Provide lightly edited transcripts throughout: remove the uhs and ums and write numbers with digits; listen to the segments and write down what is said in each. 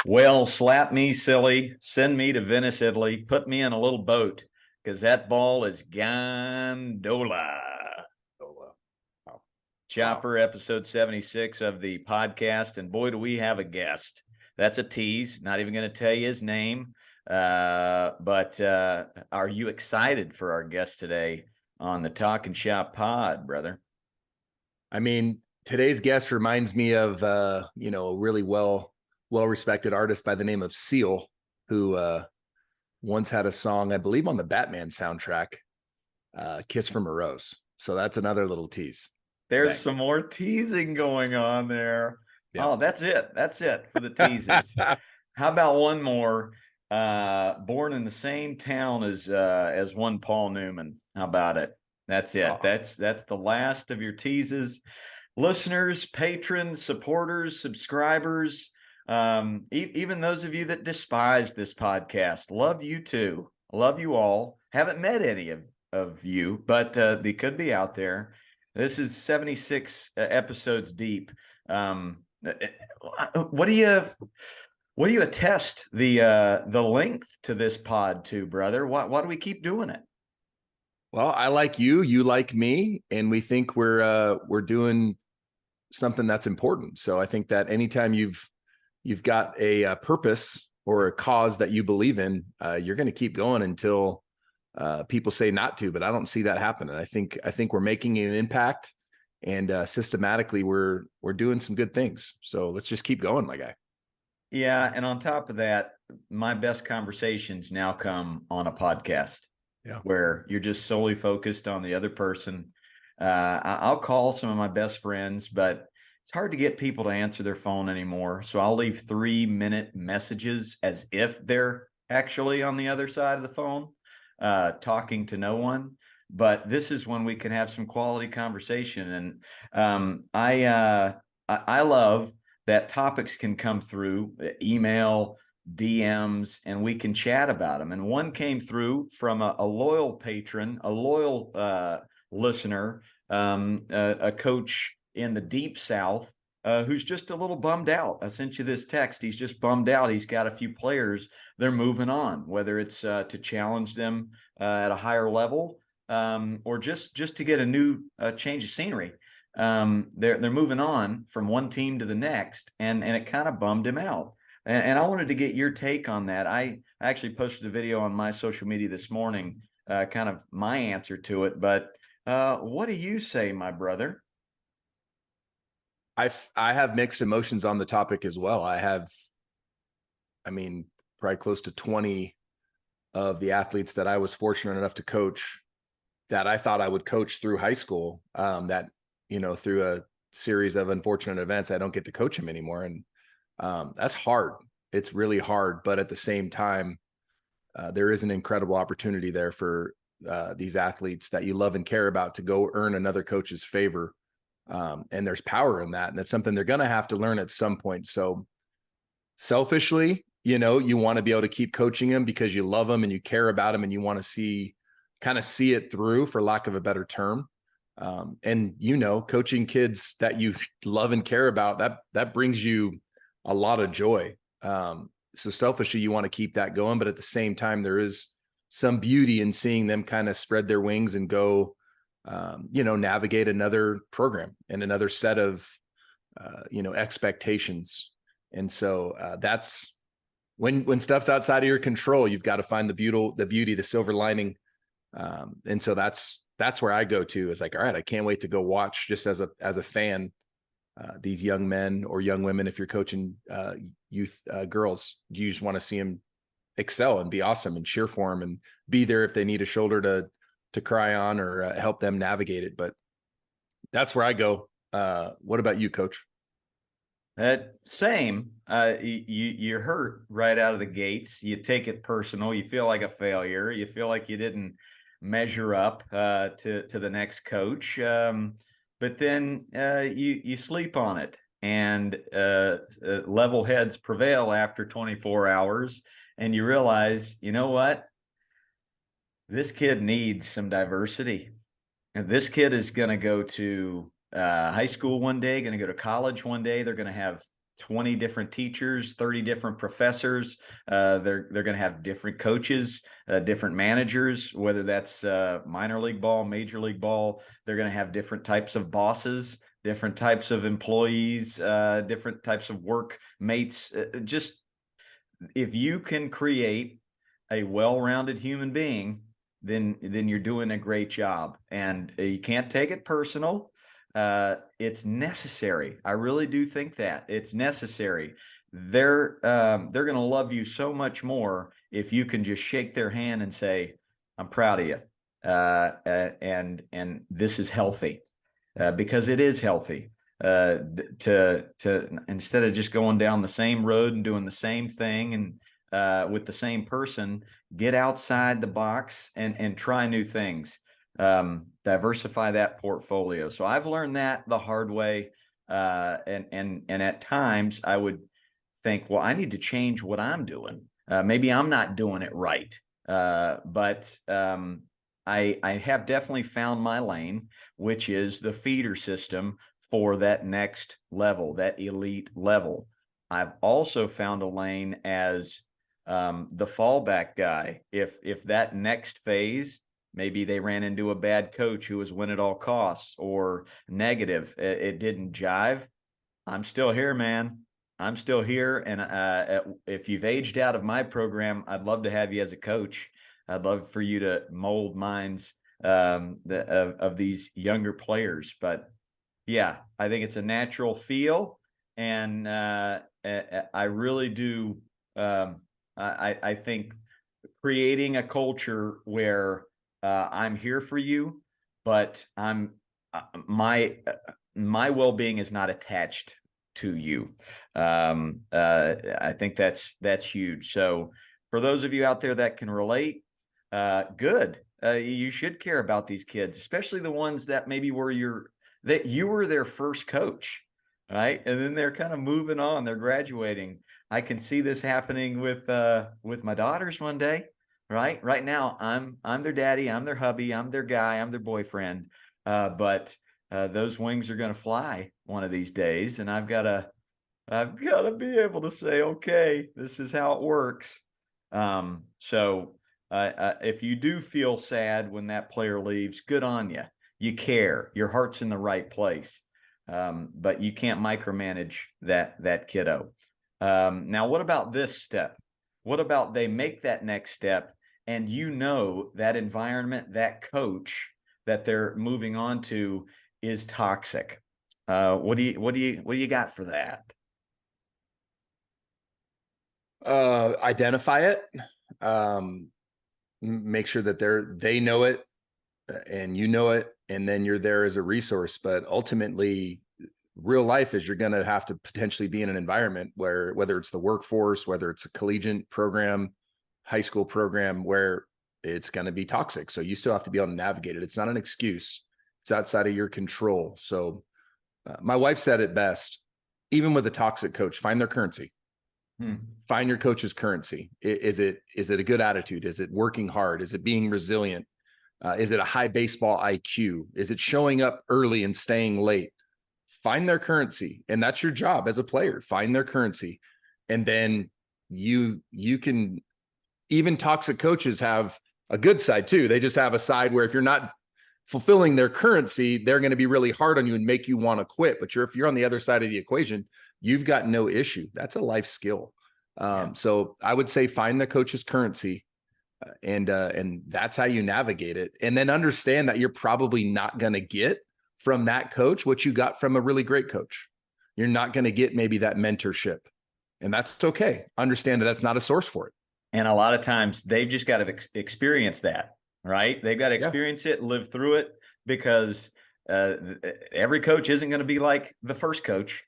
Well, slap me silly, send me to Venice, Italy, put me in a little boat because that ball is gondola. Wow. Wow. Chopper, episode 76 of the podcast. And boy, do we have a guest. That's a tease. Not even going to tell you his name. But are you excited for our guest today on the Talkin' Shop pod, brother? I mean, today's guest reminds me of a really well respected artist by the name of Seal, who once had a song, I believe, on the Batman soundtrack, "Kiss from a Rose." So that's another little tease. There's Bang. some more teasing going on there. Yeah. Oh, that's it. That's it for the teases. How about one more? Born in the same town as one Paul Newman. How about it? That's it. Oh, That's the last of your teases. Listeners, patrons, supporters, subscribers, even those of you that despise this podcast, love you too. Love you all. Haven't met any of you, but they could be out there. This is 76 episodes deep. What do you attest the length to this pod to, brother? Why do we keep doing it? well, I like you, you like me, and we think we're doing something that's important. So I think that anytime you've got a purpose or a cause that you believe in, you're going to keep going until people say not to. But I don't see that happening. I think we're making an impact, and systematically we're doing some good things. So let's just keep going, my guy. Yeah, and on top of that, my best conversations now come on a podcast Yeah. where you're just solely focused on the other person. I'll call some of my best friends, but it's hard to get people to answer their phone anymore. So I'll leave 3-minute messages as if they're actually on the other side of the phone, talking to no one. But this is when we can have some quality conversation. And I love that topics can come through email, DMs, and we can chat about them. And one came through from a loyal patron, a loyal listener, a coach in the deep South who's just a little bummed out. I sent you this text. He's just bummed out. He's got a few players. They're moving on, whether it's to challenge them at a higher level or just to get a new change of scenery. They're moving on from one team to the next, and it kind of bummed him out. And I wanted to get your take on that. I actually posted a video on my social media this morning, kind of my answer to it. But what do you say, my brother? I have mixed emotions on the topic as well. I mean, probably close to 20 of the athletes that I was fortunate enough to coach that I thought I would coach through high school. That through a series of unfortunate events, I don't get to coach them anymore, and that's hard. It's really hard, but at the same time, there is an incredible opportunity there for these athletes that you love and care about to go earn another coach's favor. And there's power in that. And that's something they're going to have to learn at some point. So selfishly, you want to be able to keep coaching them because you love them and you care about them and you want to kind of see it through, for lack of a better term. And coaching kids that you love and care about, that brings you a lot of joy. So selfishly, you want to keep that going, but at the same time, there is some beauty in seeing them kind of spread their wings and go, navigate another program and another set of, expectations. And so that's when stuff's outside of your control, you've got to find the beauty, the silver lining. And so that's where I go to, is like, all right, I can't wait to go watch, just as a fan, these young men or young women. If you're coaching youth girls, you just want to see them excel and be awesome and cheer for them and be there if they need a shoulder to cry on or help them navigate it. But that's where I go. What about you, coach? Same. You're hurt right out of the gates. You take it personal. You feel like a failure. You feel like you didn't measure up to the next coach. But then you sleep on it, and level heads prevail after 24 hours, and you realize, you know what? This kid needs some diversity. And this kid is going to go to high school one day, going to go to college one day. They're going to have 20 different teachers, 30 different professors. They're going to have different coaches, different managers, whether that's minor league ball, major league ball. They're going to have different types of bosses, different types of employees, different types of workmates. Just if you can create a well-rounded human being, then you're doing a great job. And you can't take it personal. It's necessary. I really do think that it's necessary. They're going to love you so much more if you can just shake their hand and say, "I'm proud of you," and this is healthy, because it is healthy. To instead of just going down the same road and doing the same thing and with the same person, get outside the box and try new things. Diversify that portfolio. So I've learned that the hard way. And at times I would think, well, I need to change what I'm doing. Maybe I'm not doing it right. But I have definitely found my lane, which is the feeder system for that next level, that elite level. I've also found a lane as the fallback guy. If that next phase, maybe they ran into a bad coach who was win at all costs or negative, it didn't jive. I'm still here, man. I'm still here. And if you've aged out of my program, I'd love to have you as a coach. I'd love for you to mold minds of these younger players. But yeah, I think it's a natural feel. And I really do. I think creating a culture where I'm here for you, but my my well-being is not attached to you. I think that's huge. So for those of you out there that can relate, good. You should care about these kids, especially the ones that maybe that you were their first coach, right? And then they're kind of moving on, they're graduating. I can see this happening with my daughters one day, right? Right now, I'm their daddy, I'm their hubby, I'm their guy, I'm their boyfriend. But those wings are going to fly one of these days, and I've got to be able to say, okay, this is how it works. So if you do feel sad when that player leaves, good on you. You care. Your heart's in the right place. But you can't micromanage that kiddo. Now, what about this step? What about they make that next step, and that environment, that coach that they're moving on to is toxic? What do you got for that? Identify it. Make sure that they know it and you know it, and then you're there as a resource. But ultimately, real life is you're going to have to potentially be in an environment where, whether it's the workforce, whether it's a collegiate program, high school program, where it's going to be toxic. So you still have to be able to navigate it. It's not an excuse. It's outside of your control. So my wife said it best: even with a toxic coach, find their currency. Find your coach's currency. Is it a good attitude? Is it working hard? Is it being resilient? Is it a high baseball IQ? Is it showing up early and staying late? Find their currency. And that's your job as a player. Find their currency. And then you can, even toxic coaches have a good side too. They just have a side where if you're not fulfilling their currency, they're going to be really hard on you and make you want to quit. But if you're on the other side of the equation, you've got no issue. That's a life skill. So I would say find the coach's currency, and that's how you navigate it. And then understand that you're probably not going to get from that coach what you got from a really great coach. You're not going to get maybe that mentorship, and that's okay. Understand that that's not a source for it. And a lot of times they've just got to experience that, right? They've got to experience it, live through it, because every coach isn't going to be like the first coach.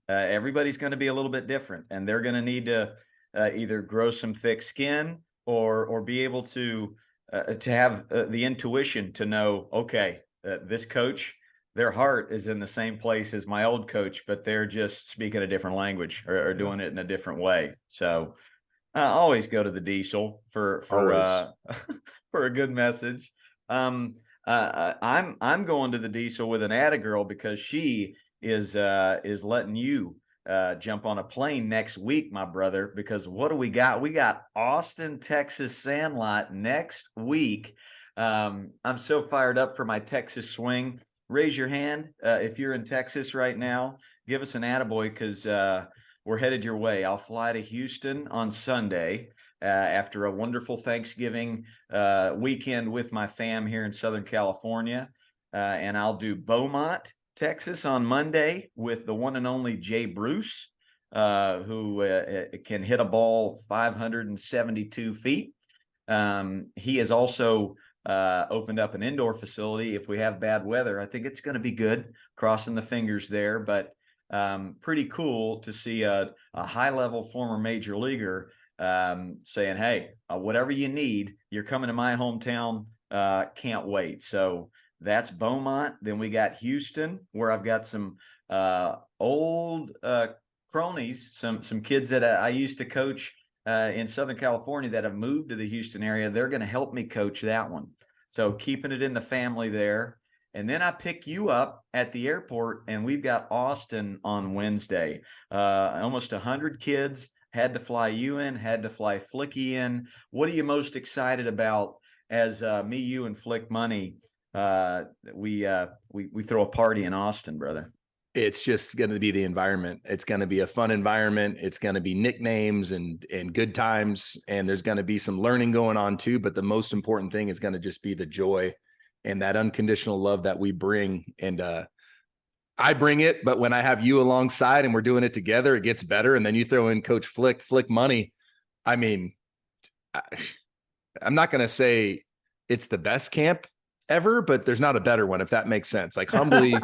Everybody's going to be a little bit different, and they're going to need to either grow some thick skin or be able to have the intuition to know, okay, this coach, their heart is in the same place as my old coach, but they're just speaking a different language or doing it in a different way. So always go to the diesel for for a good message. I'm going to the diesel with an Atta girl because she is letting you jump on a plane next week, my brother, because what do we got? We got Austin, Texas Sandlot next week. I'm so fired up for my Texas swing. Raise your hand if you're in Texas right now. Give us an attaboy because we're headed your way. I'll fly to Houston on Sunday after a wonderful Thanksgiving weekend with my fam here in Southern California. And I'll do Beaumont, Texas on Monday with the one and only Jay Bruce, who can hit a ball 572 feet. He has also opened up an indoor facility. If we have bad weather, I think it's going to be good. Crossing the fingers there, but pretty cool to see a high-level former major leaguer saying, "Hey, whatever you need, you're coming to my hometown. Can't wait." So that's Beaumont. Then we got Houston, where I've got some old cronies, some kids that I used to coach in Southern California that have moved to the Houston area. They're going to help me coach that one. So keeping it in the family there. And then I pick you up at the airport, and we've got Austin on Wednesday. Almost 100 kids. Had to fly you in, had to fly Flicky in. What are you most excited about as me, you, and Flick Money? We throw a party in Austin, brother. It's just going to be the environment. It's going to be a fun environment. It's going to be nicknames and good times. And there's going to be some learning going on too. But the most important thing is going to just be the joy and that unconditional love that we bring. And I bring it, but when I have you alongside and we're doing it together, it gets better. And then you throw in Coach Flick Money. I mean, I'm not going to say it's the best camp ever, but there's not a better one, if that makes sense. Like humbly,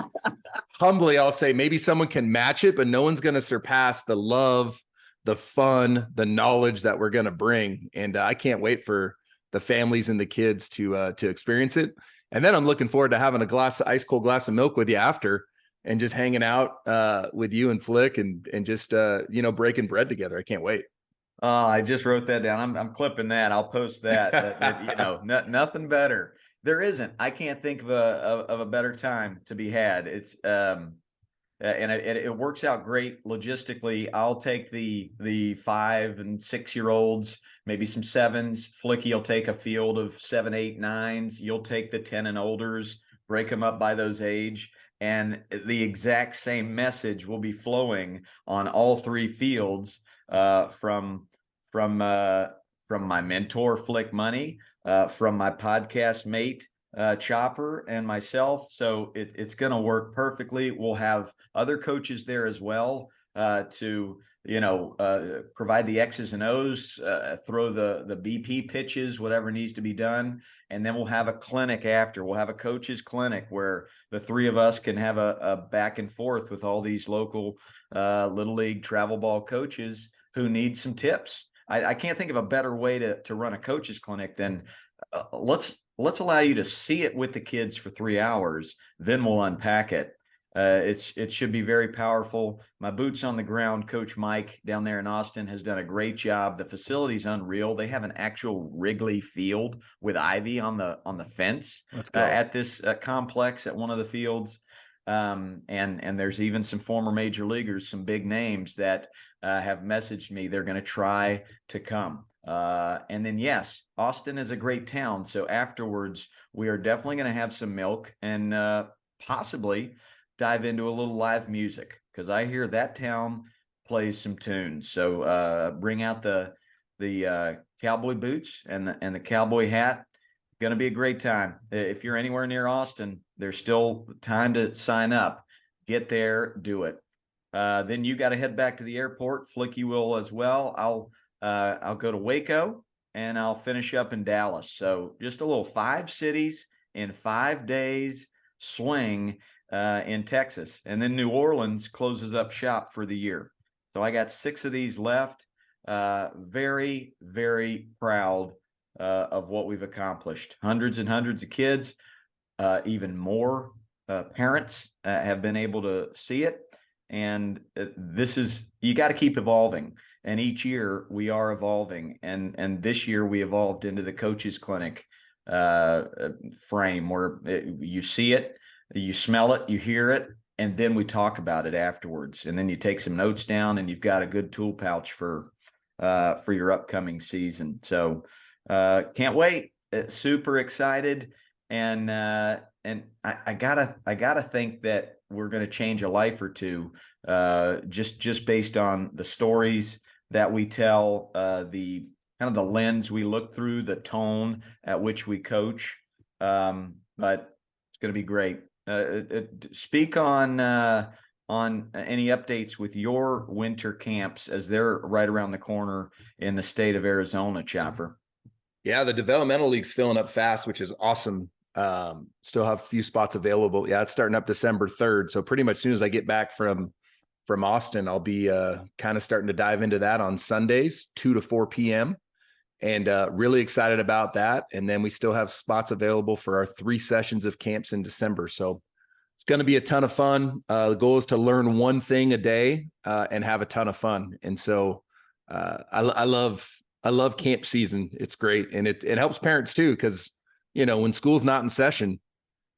I'll say maybe someone can match it, but no one's going to surpass the love, the fun, the knowledge that we're going to bring. And I can't wait for the families and the kids to experience it. And then I'm looking forward to having ice cold glass of milk with you after and just hanging out with you and Flick and just, breaking bread together. I can't wait. I just wrote that down. I'm clipping that. I'll post that. Nothing better. There isn't. I can't think of a better time to be had. It's and it works out great logistically. I'll take the 5 and 6 year olds, maybe some 7s. Flicky will take a field of 7, 8, 9s. You'll take the 10 and olders, break them up by those age, and the exact same message will be flowing on all 3 fields from my mentor Flick Money, from my podcast mate Chopper, and myself. So it's going to work perfectly. We'll have other coaches there as well to provide the X's and O's, throw the BP pitches, whatever needs to be done. And then we'll have a clinic after. We'll have a coaches clinic where the 3 of us can have a back and forth with all these local Little League travel ball coaches who need some tips. I can't think of a better way to run a coaches clinic than let's allow you to see it with the kids for 3 hours, then we'll unpack it. It should be very powerful. My boots on the ground, Coach Mike down there in Austin, has done a great job. The facility's unreal. They have an actual Wrigley field with ivy on the fence at this complex at one of the fields. And there's even some former major leaguers, some big names that have messaged me they're going to try to come. And then, yes, Austin is a great town. So afterwards, we are definitely going to have some milk and possibly dive into a little live music, because I hear that town plays some tunes. So bring out the cowboy boots and the cowboy hat. Going to be a great time. If you're anywhere near Austin, there's still time to sign up. Get there, do it. Then you got to head back to the airport. Flicky will as well. I'll go to Waco and I'll finish up in Dallas. So just a little 5 cities in 5 days swing in Texas. And then New Orleans closes up shop for the year. So I got 6 of these left. Very, very proud of what we've accomplished. Hundreds and hundreds of kids, even more parents have been able to see it. And you got to keep evolving. And each year we are evolving. And this year we evolved into the coaches clinic frame where you see it, you smell it, you hear it, and then we talk about it afterwards. And then you take some notes down, and you've got a good tool pouch for your upcoming season. So can't wait. Super excited. And I gotta think that we're going to change a life or two, just based on the stories that we tell, the kind of the lens we look through, the tone at which we coach. But it's going to be great. Speak on any updates with your winter camps, as they're right around the corner in the state of Arizona, Chopper. Yeah, the developmental league's filling up fast, which is awesome. Still have a few spots available. Yeah, it's starting up December 3rd. So pretty much as soon as I get back from Austin, I'll be kind of starting to dive into that on Sundays, 2 to 4 p.m. And really excited about that. And then we still have spots available for our 3 sessions of camps in December. So it's going to be a ton of fun. The goal is to learn one thing a day and have a ton of fun. And so I love camp season. It's great. And it helps parents too, because, when school's not in session,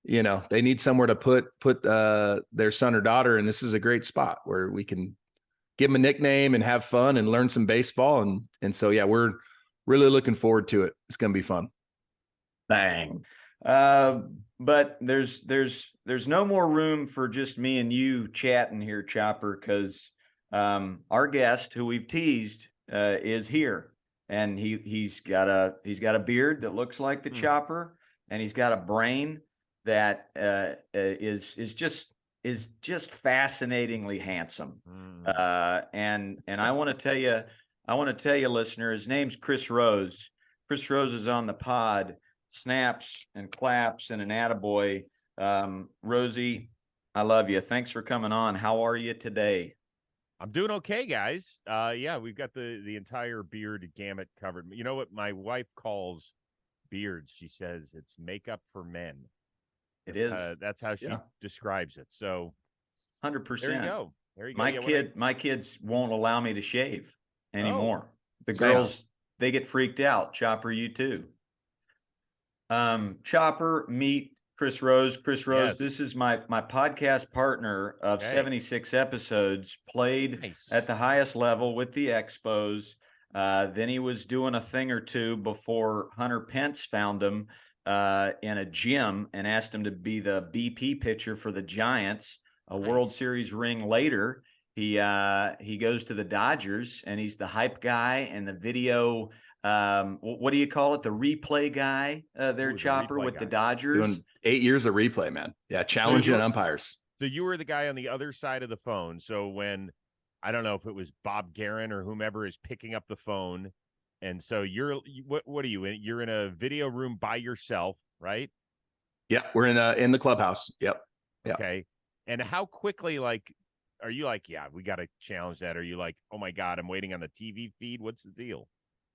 they need somewhere to put their son or daughter. And this is a great spot where we can give them a nickname and have fun and learn some baseball. And so, yeah, we're really looking forward to it. It's going to be fun. Bang. But there's no more room for just me and you chatting here, Chopper, because our guest, who we've teased, is here, and he's got a beard that looks like the Chopper, and he's got a brain that is just fascinatingly handsome. And I want to tell you, listener, his name's Chris Rose. Chris Rose is on the pod. Snaps and claps and an attaboy. Rosie, I love you. Thanks for coming on. How are you today? I'm doing okay, guys. Yeah, we've got the entire beard gamut covered. You know what my wife calls beards? She says it's makeup for men. That's how she describes it. So 100%. There you go. My kids won't allow me to shave anymore. The Same. girls, they get freaked out. Chopper, you too. Chopper, meet Chris Rose. Chris Rose, Yes. This is my podcast partner of 76 episodes, played at the highest level with the Expos. Then he was doing a thing or two before Hunter Pence found him in a gym and asked him to be the BP pitcher for the Giants. A World Series ring later, he goes to the Dodgers, and he's the hype guy and the video. What do you call it? The replay guy Chopper, with the Dodgers. Doing 8 years of replay, man. Yeah, challenging umpires. So you were the guy on the other side of the phone. So when, I don't know if it was Bob Guerin or whomever is picking up the phone, and so what are you in? You're in a video room by yourself, right? Yeah, we're in the clubhouse. Yep. Okay. And how quickly, are you like, yeah, we got to challenge that? Are you like, oh my God, I'm waiting on the TV feed? What's the deal?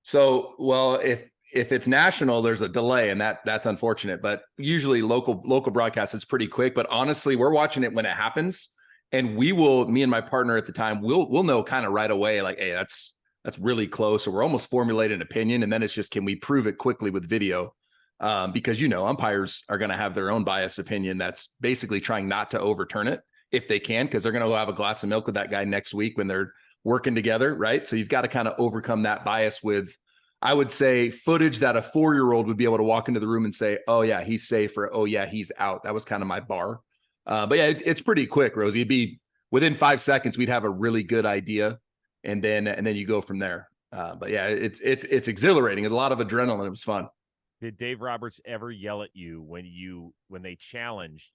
So, well, if it's national, there's a delay, and that's unfortunate. But usually local broadcast is pretty quick. But honestly, we're watching it when it happens, and me and my partner at the time, we'll know kind of right away, like, hey, that's really close, or we're almost formulating an opinion, and then it's just, can we prove it quickly with video? Because umpires are going to have their own biased opinion that's basically trying not to overturn it if they can, because they're going to go have a glass of milk with that guy next week when they're working together, right? So you've got to kind of overcome that bias with, I would say, footage that a 4-year-old would be able to walk into the room and say, oh yeah, he's safe, or oh yeah, he's out. That was kind of my bar. But yeah, it's pretty quick, Rosie. It'd be within 5 seconds, we'd have a really good idea, and then you go from there. But yeah, it's exhilarating. It's a lot of adrenaline. It was fun. Did Dave Roberts ever yell at you when they challenged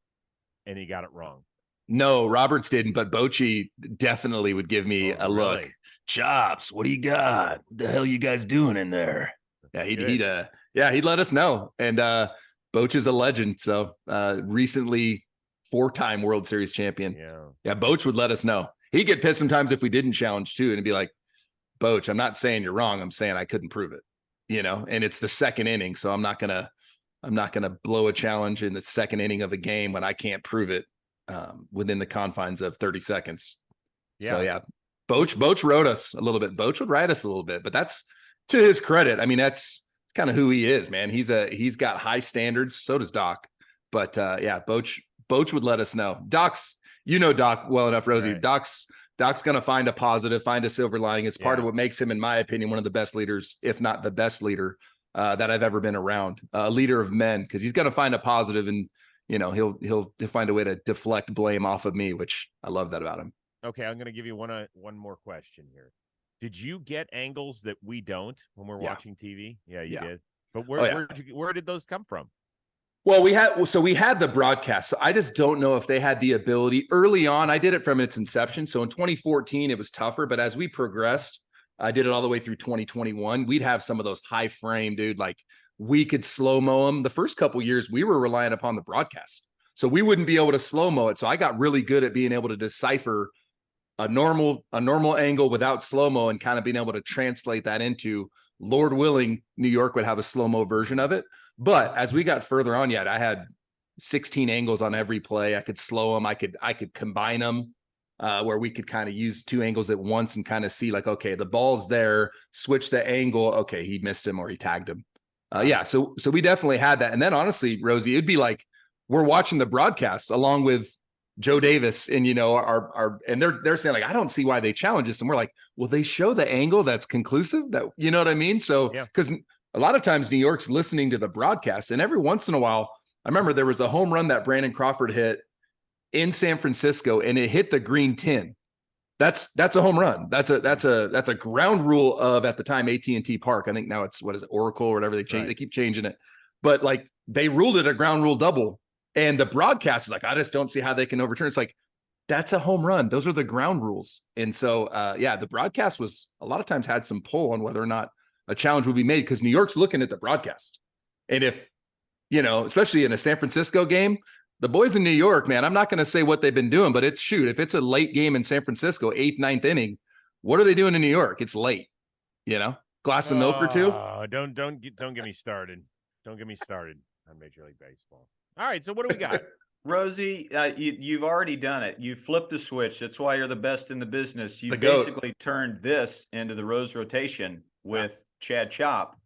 and he got it wrong? No, Roberts didn't, but Bochy definitely would give me a look. Really? Chops, what do you got? What the hell you guys doing in there? Yeah, he'd let us know. And Boch is a legend. So recently 4-time World Series champion. Yeah, Boch would let us know. He'd get pissed sometimes if we didn't challenge too, and be like, Boch, I'm not saying you're wrong. I'm saying I couldn't prove it. And it's the second inning, so I'm not gonna blow a challenge in the second inning of a game when I can't prove it within the confines of 30 seconds. Yeah. So yeah, Boch wrote us a little bit. Boch would write us a little bit, but that's to his credit. I mean, that's kind of who he is, man. He's got high standards. So does Doc. But yeah, Boch would let us know. Doc's you know Doc well enough, Rosie. Right. Doc's going to find a positive, find a silver lining. It's part of what makes him, in my opinion, one of the best leaders, if not the best leader that I've ever been around. A leader of men, because he's going to find a positive, and he'll find a way to deflect blame off of me, which I love that about him. Okay, I'm going to give you one more question here. Did you get angles that we don't when we're watching TV? Yeah, you did. But where did those come from? Well, we had the broadcast. So I just don't know if they had the ability early on. I did it from its inception. So in 2014, it was tougher. But as we progressed, I did it all the way through 2021. We'd have some of those high frame, dude. Like we could slow-mo them. The first couple of years, we were relying upon the broadcast. So we wouldn't be able to slow-mo it. So I got really good at being able to decipher a normal angle without slow-mo and kind of being able to translate that into, Lord willing, New York would have a slow-mo version of it. But as we got further on, I had 16 angles on every play. I could slow them. I could combine them where we could kind of use two angles at once and kind of see like, okay, the ball's there, switch the angle. Okay, he missed him or he tagged him. So we definitely had that. And then honestly, Rosie, it'd be like we're watching the broadcast along with Joe Davis and, and they're saying like, I don't see why they challenge us. And we're like, well, they show the angle that's conclusive, that, you know what I mean? So, because a lot of times New York's listening to the broadcast, and every once in a while, I remember there was a home run that Brandon Crawford hit in San Francisco and it hit the green tin. That's a home run. That's a ground rule of, at the time, AT&T Park. I think now it's, Oracle or whatever they change. Right. They keep changing it, but like they ruled it a ground rule double. And the broadcast is like, I just don't see how they can overturn. It's like, that's a home run. Those are the ground rules. And so, the broadcast was a lot of times had some pull on whether or not a challenge would be made, because New York's looking at the broadcast. And if, especially in a San Francisco game, the boys in New York, man, I'm not going to say what they've been doing, but if it's a late game in San Francisco, 8th, 9th inning, what are they doing in New York? It's late, glass of milk or two. Don't get me started. Don't get me started on Major League Baseball. All right, so what do we got? Rosie, you've already done it. You flipped the switch. That's why you're the best in the business. You basically turned this into the Rose rotation with Chad Chop,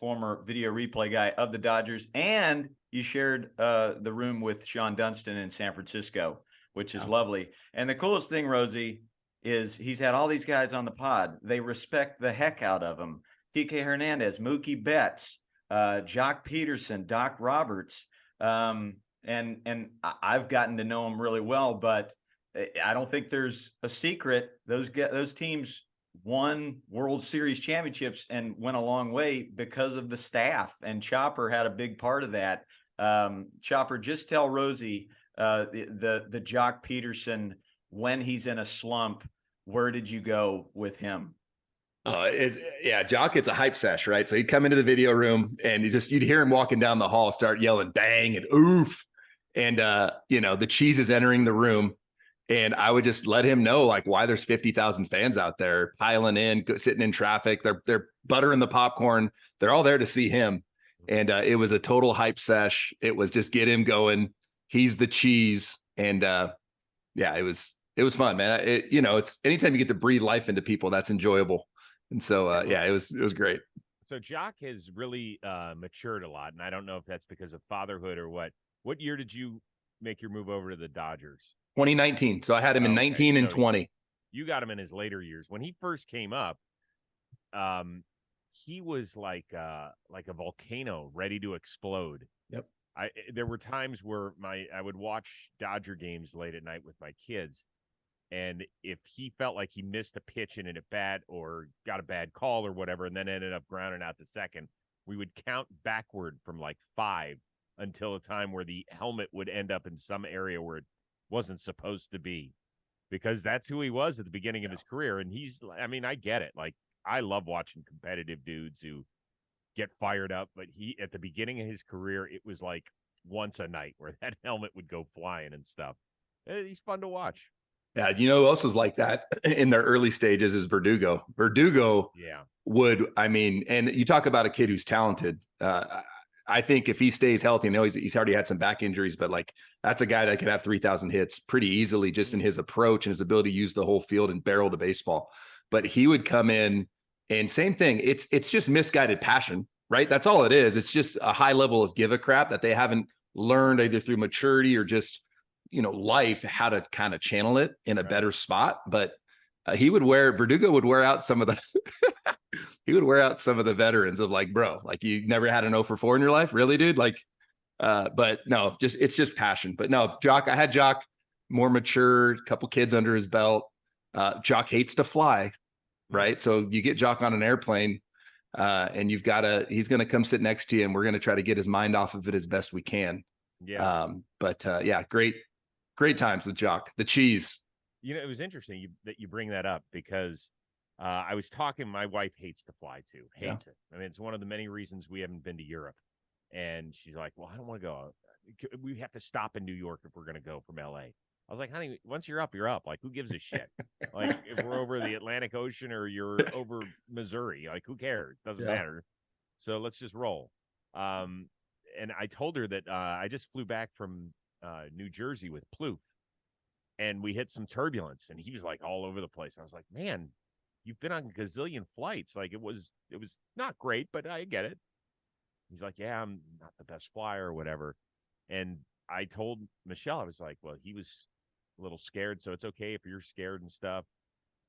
former video replay guy of the Dodgers, and you shared the room with Sean Dunston in San Francisco, which is lovely. And the coolest thing, Rosie, is he's had all these guys on the pod. They respect the heck out of him. TK Hernandez, Mookie Betts, Jock Peterson, Doc Roberts. And I've gotten to know them really well, but I don't think there's a secret. Those teams won World Series championships and went a long way because of the staff, and Chopper had a big part of that. Chopper, just tell Rosie the Jock Peterson, when he's in a slump, where did you go with him? Jock, it's a hype sesh, right? So he'd come into the video room and you'd hear him walking down the hall, start yelling bang and oof. And, the cheese is entering the room, and I would just let him know like why there's 50,000 fans out there piling in, sitting in traffic. They're buttering the popcorn. They're all there to see him. And it was a total hype sesh. It was just get him going. He's the cheese. And it was fun, man. It's anytime you get to breathe life into people, that's enjoyable. And so, it was great. So Jock has really matured a lot, and I don't know if that's because of fatherhood or what. What year did you make your move over to the Dodgers? 2019. So I had him in 19 and 20. You got him in his later years. When he first came up, he was like a volcano ready to explode. Yep. There were times where I would watch Dodger games late at night with my kids, and if he felt like he missed a pitch in an at bat or got a bad call or whatever, and then ended up grounding out to second, we would count backward from like 5 until a time where the helmet would end up in some area where it wasn't supposed to be, because that's who he was at the beginning of his career. And I get it. Like, I love watching competitive dudes who get fired up, but at the beginning of his career, it was like once a night where that helmet would go flying and stuff. He's fun to watch. Yeah. Who else was like that in their early stages is Verdugo. Verdugo and you talk about a kid who's talented. I think if he stays healthy, he's already had some back injuries, but like that's a guy that could have 3,000 hits pretty easily just in his approach and his ability to use the whole field and barrel the baseball. But he would come in and same thing. It's just misguided passion, right? That's all it is. It's just a high level of give a crap that they haven't learned either through maturity or just, life, how to kind of channel it in a better spot. But Verdugo would wear out some of the, he would wear out some of the veterans of like, bro, like you never had an 0 for 4 in your life. Really, dude? Like, but no, it's just passion. But no, I had Jock more mature, couple kids under his belt. Jock hates to fly. Right. So you get Jock on an airplane, and he's going to come sit next to you, and we're going to try to get his mind off of it as best we can. Yeah. Yeah, great times with Jock. The cheese. It was interesting that you bring that up because I was talking. My wife hates to fly too. Hates it. I mean, it's one of the many reasons we haven't been to Europe. And she's like, "Well, I don't want to go. We have to stop in New York if we're going to go from LA." I was like, "Honey, once you're up, you're up. Like, who gives a shit? Like, if we're over the Atlantic Ocean or you're over Missouri, like, who cares? Doesn't matter. So let's just roll." And I told her that I just flew back from New Jersey with Plouffe, and we hit some turbulence, and he was like all over the place. I was like, "Man, you've been on a gazillion flights. Like, it was not great, but I get it." He's like, "Yeah, I'm not the best flyer or whatever." And I told Michelle, I was like, "Well, he was a little scared, so it's okay if you're scared and stuff."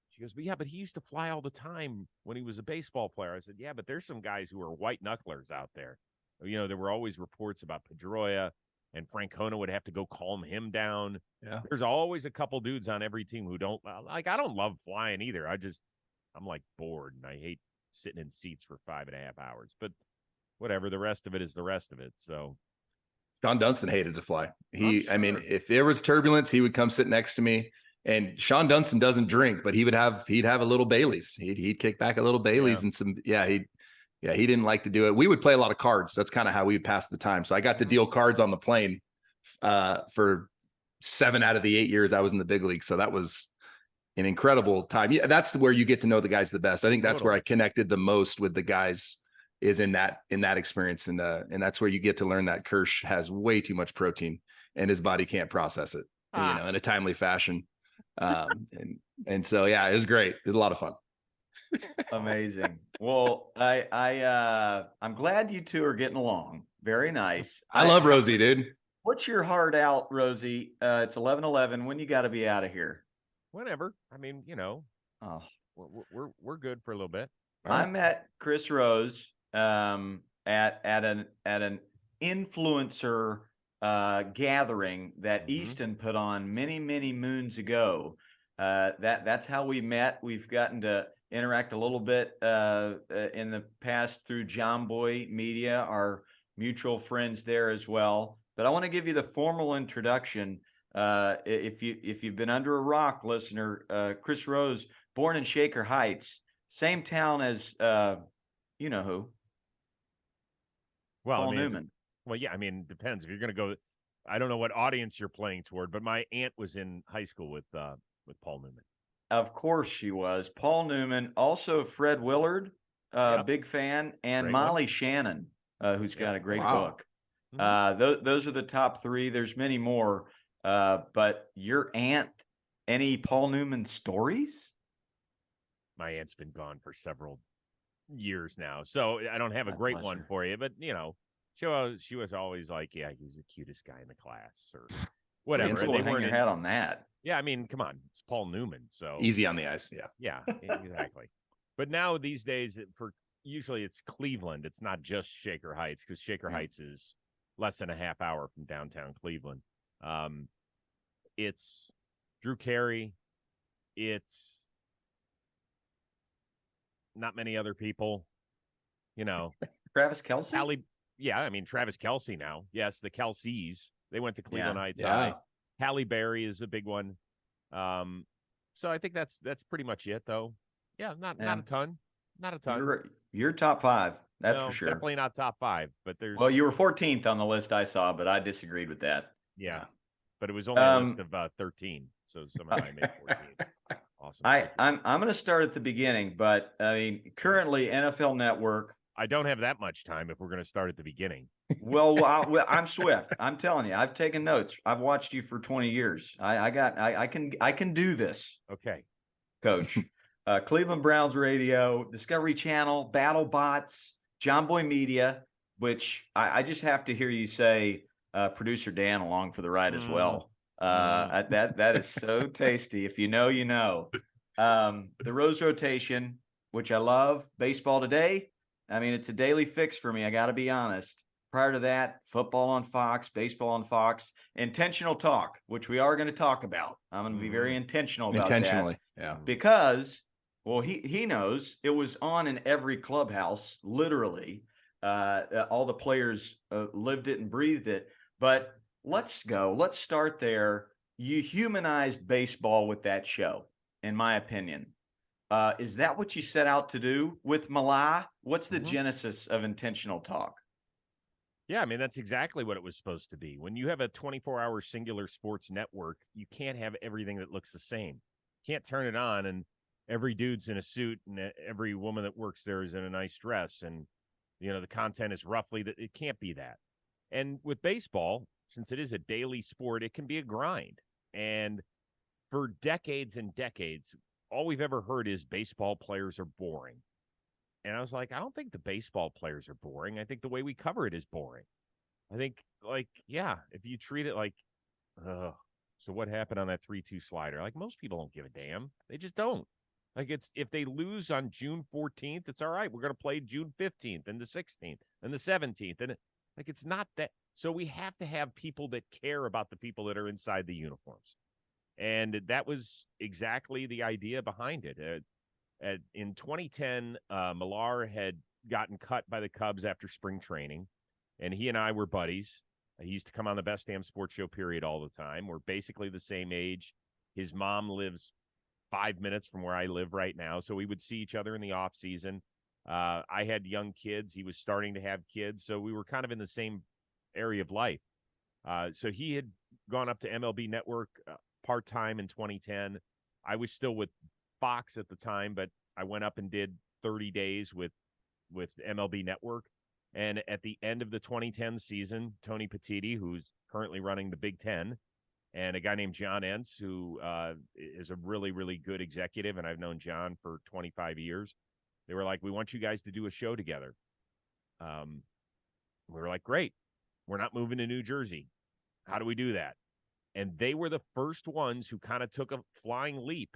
She goes, "But yeah, but he used to fly all the time when he was a baseball player." I said, "Yeah, but there's some guys who are white knucklers out there. There were always reports about Pedroia, and Francona would have to go calm him down. Yeah. There's always a couple dudes on every team who don't like. I don't love flying either. I'm like bored, and I hate sitting in seats for 5.5 hours. But whatever, the rest of it is the rest of it." So Sean Dunston hated to fly. Sure. I mean, if there was turbulence, he would come sit next to me. And Sean Dunston doesn't drink, but he'd have a little Baileys. He'd kick back a little Baileys and some. He didn't like to do it. We would play a lot of cards. That's kind of how we would pass the time. So I got to deal cards on the plane for 7 out of the 8 years I was in the big league. So that was an incredible time. Yeah, that's where you get to know the guys the best. I think that's where I connected the most with the guys, is in that experience. And that's where you get to learn that Kirsch has way too much protein and his body can't process it, in a timely fashion. And so, yeah, it was great. It was a lot of fun. Amazing. Well, I'm glad you two are getting along. Very nice. I love Rosie, dude. What's your heart out, Rosie? It's 11:11. When you got to be out of here? Whenever. I mean, we're good for a little bit. I met Chris Rose at an influencer gathering that Easton put on many moons ago. That's how we met. We've gotten to interact a little bit in the past through John Boy Media, our mutual friends there as well. But I want to give you the formal introduction. If you've been under a rock, listener, Chris Rose, born in Shaker Heights, same town as you know who. Well, Paul Newman. Well, yeah, I mean, depends. If you're going to go, I don't know what audience you're playing toward, but my aunt was in high school with Paul Newman. Of course she was. Paul Newman, also Fred Willard, big fan, and Great Molly one. Shannon, who's got a great book. Those are the top 3. There's many more. But your aunt, any Paul Newman stories? My aunt's been gone for several years now, so I don't have a great one for you. But she was always like, "Yeah, he was the cutest guy in the class," or whatever. And they hang your hat on that. Yeah, I mean, come on, it's Paul Newman, so easy on the ice. Yeah, exactly. But now these days, usually it's Cleveland. It's not just Shaker Heights, because Shaker Heights is less than a half hour from downtown Cleveland. It's Drew Carey. It's not many other people, Travis Kelce? Travis Kelce now. Yes, the Kelceys. They went to Cleveland Heights High. Halle Berry is a big one. So I think that's pretty much it, though. Yeah, not a ton. Not a ton. You're top 5. That's for sure. Definitely not top 5, but there's... Well, you were 14th on the list I saw, but I disagreed with that. Yeah. But it was only a list of 13, so somehow I made 14. Awesome. I'm going to start at the beginning, but I mean, currently NFL Network. I don't have that much time if we're going to start at the beginning. Well, I'm swift. I'm telling you, I've taken notes. I've watched you for 20 years. I can do this. Okay, Coach. Cleveland Browns Radio, Discovery Channel, Battle Bots, John Boy Media, which I just have to hear you say, producer Dan along for the ride as well. That is so tasty. If you know, you know. The Rose rotation, which I love. Baseball Today. I mean, it's a daily fix for me. I got to be honest. Prior to that, football on Fox, baseball on Fox, intentional talk, which we are going to talk about. I'm going to be very intentional about Intentionally, that. yeah. Because, well, he knows it was on in every clubhouse, literally. All the players lived it and breathed it. But let's start there. You humanized baseball with that show, in my opinion. Is that what you set out to do with Malai? What's the genesis of intentional talk? Yeah, I mean, that's exactly what it was supposed to be. When you have a 24-hour singular sports network, you can't have everything that looks the same. You can't turn it on and every dude's in a suit and every woman that works there is in a nice dress and, you know, the content is roughly that. It can't be that. And with baseball, since it is a daily sport, it can be a grind. And for decades and decades, all we've ever heard is baseball players are boring. And I was like, I don't think the baseball players are boring. I think the way we cover it is boring. I think, like, yeah, if you treat it like, so what happened on that 3-2 slider? Like, most people don't give a damn. They just don't. Like, it's if they lose on June 14th, it's all right. We're going to play June 15th and the 16th and the 17th. And like, it's not that. So we have to have people that care about the people that are inside the uniforms. And that was exactly the idea behind it. In 2010, Millar had gotten cut by the Cubs after spring training, and he and I were buddies. He used to come on the Best Damn Sports Show period all the time. We're basically the same age. His mom lives 5 minutes from where I live right now, so we would see each other in the off season. I had young kids. He was starting to have kids, so we were kind of in the same area of life. So he had gone up to MLB Network part-time in 2010. I was still with Fox at the time, but I went up and did 30 days with MLB Network. And at the end of the 2010 season, Tony Petitti, who's currently running the Big Ten, and a guy named John Entz, who is a really, really good executive, and I've known John for 25 years. They were like, we want you guys to do a show together. We were like, great. We're not moving to New Jersey. How do we do that? And they were the first ones who kind of took a flying leap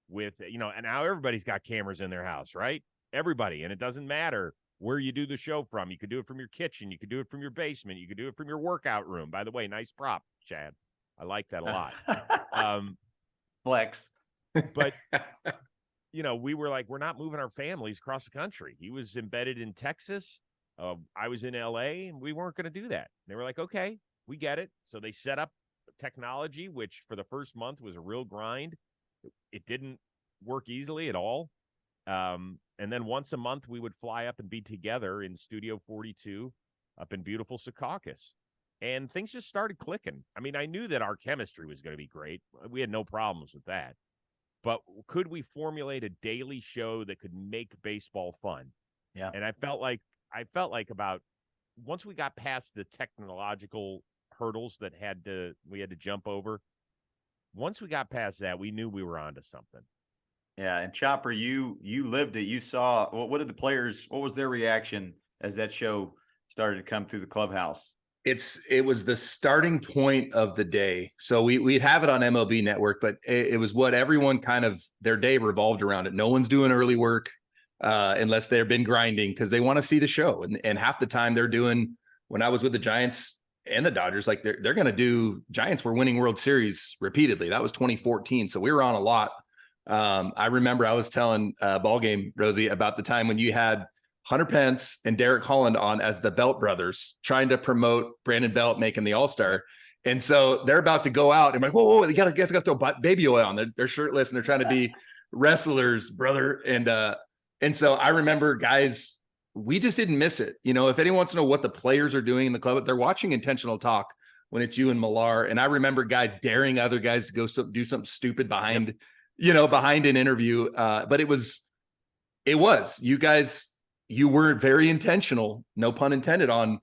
with, you know, and now everybody's got cameras in their house, right? Everybody. And it doesn't matter where you do the show from. You could do it from your kitchen. You could do it from your basement. You could do it from your workout room. By the way, nice prop, Chad. I like that a lot. Flex. But, you know, we were like, we're not moving our families across the country. He was embedded in Texas. I was in LA, and we weren't going to do that. They were like, okay, we get it. So they set up technology, which for the first month was a real grind. It didn't work easily at all. And then once a month, we would fly up and be together in Studio 42 up in beautiful Secaucus. And things just started clicking. I mean, I knew that our chemistry was going to be great. We had no problems with that. But could we formulate a daily show that could make baseball fun? Yeah. And I felt like about once we got past the technological hurdles that we had to jump over, once we got past that, we knew we were onto something. Yeah, and Chopper, you lived it. You saw what did the players? What was their reaction as that show started to come through the clubhouse? It was the starting point of the day. So we'd have it on MLB Network, but it was what everyone kind of their day revolved around it. No one's doing early work unless they've been grinding because they want to see the show. And half the time they're doing. When I was with the Giants and the Dodgers, like they're going to do. Giants were winning World Series repeatedly. That was 2014, so we were on a lot. I remember I was telling Ball Game Rosie about the time when you had Hunter Pence and Derek Holland on as the Belt brothers trying to promote Brandon Belt making the All-Star. And so they're about to go out and I'm like, whoa, you got to throw baby oil on. They're shirtless and they're trying to be wrestlers, brother. And so I remember guys, we just didn't miss it. You know, if anyone wants to know what the players are doing in the club, they're watching Intentional Talk when it's you and Millar. And I remember guys daring other guys to go do something stupid behind an interview. But it was you guys, you were very intentional, no pun intended, on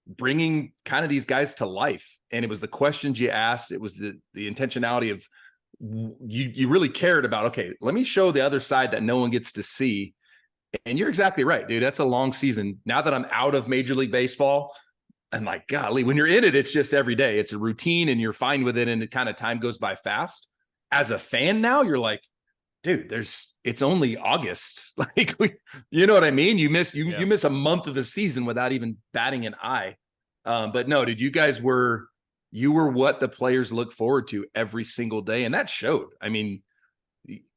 bringing kind of these guys to life. And it was the questions you asked. It was the intentionality of you really cared about, okay, let me show the other side that no one gets to see. And you're exactly right, dude. That's a long season. Now that I'm out of Major League Baseball, And like, golly, when you're in it, it's just every day. It's a routine and you're fine with it. And it kind of time goes by fast. As a fan now, you're like, dude, it's only August. Like, you know what I mean? You miss a month of the season without even batting an eye. But no, dude, you were what the players look forward to every single day. And that showed. I mean,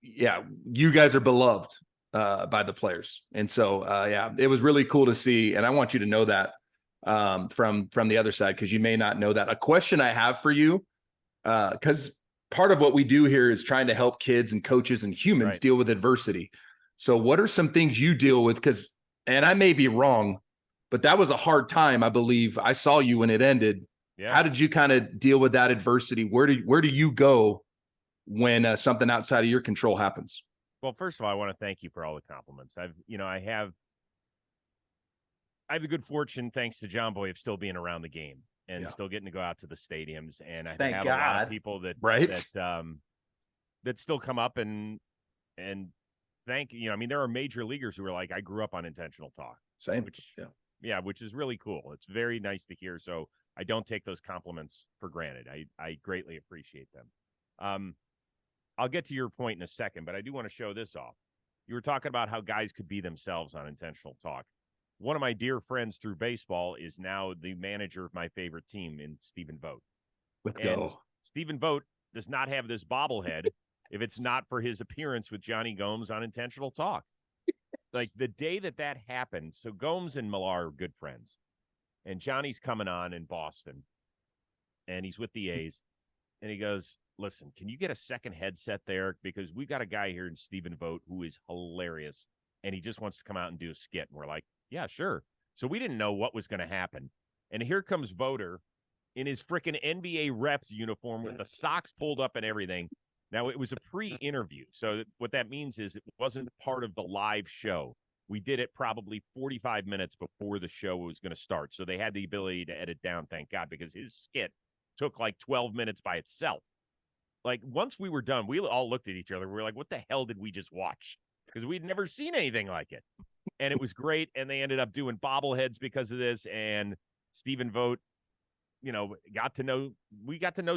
yeah, you guys are beloved by the players. And so, yeah, it was really cool to see. And I want you to know that from the other side, because you may not know that. A question I have for you, because part of what we do here is trying to help kids and coaches and humans deal with adversity. So what are some things you deal with? And I may be wrong, but that was a hard time. I believe I saw you when it ended. Yeah. How did you kind of deal with that adversity? Where do you go when something outside of your control happens? Well, first of all, I want to thank you for all the compliments. I have the good fortune, thanks to John Boy, of still being around the game and still getting to go out to the stadiums. And I have a lot of people that still come up and thank you. I mean, there are major leaguers who are like, I grew up on intentional talk. Same. Which is really cool. It's very nice to hear. So I don't take those compliments for granted. I greatly appreciate them. I'll get to your point in a second, but I do want to show this off. You were talking about how guys could be themselves on intentional talk. One of my dear friends through baseball is now the manager of my favorite team in Stephen Vogt. Let's go. Stephen Vogt does not have this bobblehead if it's not for his appearance with Johnny Gomes on intentional talk. Like the day that happened, so Gomes and Millar are good friends, and Johnny's coming on in Boston, and he's with the A's, and he goes, listen, can you get a second headset there? Because we've got a guy here in Stephen Vogt who is hilarious, and he just wants to come out and do a skit. And we're like, yeah, sure. So we didn't know what was going to happen. And here comes Voter in his freaking NBA reps uniform with the socks pulled up and everything. Now, it was a pre-interview. So what that means is it wasn't part of the live show. We did it probably 45 minutes before the show was going to start. So they had the ability to edit down, thank God, because his skit took like 12 minutes by itself. Like, once we were done, we all looked at each other. We were like, what the hell did we just watch? Because we'd never seen anything like it. And it was great. And they ended up doing bobbleheads because of this. And Stephen Vogt, we got to know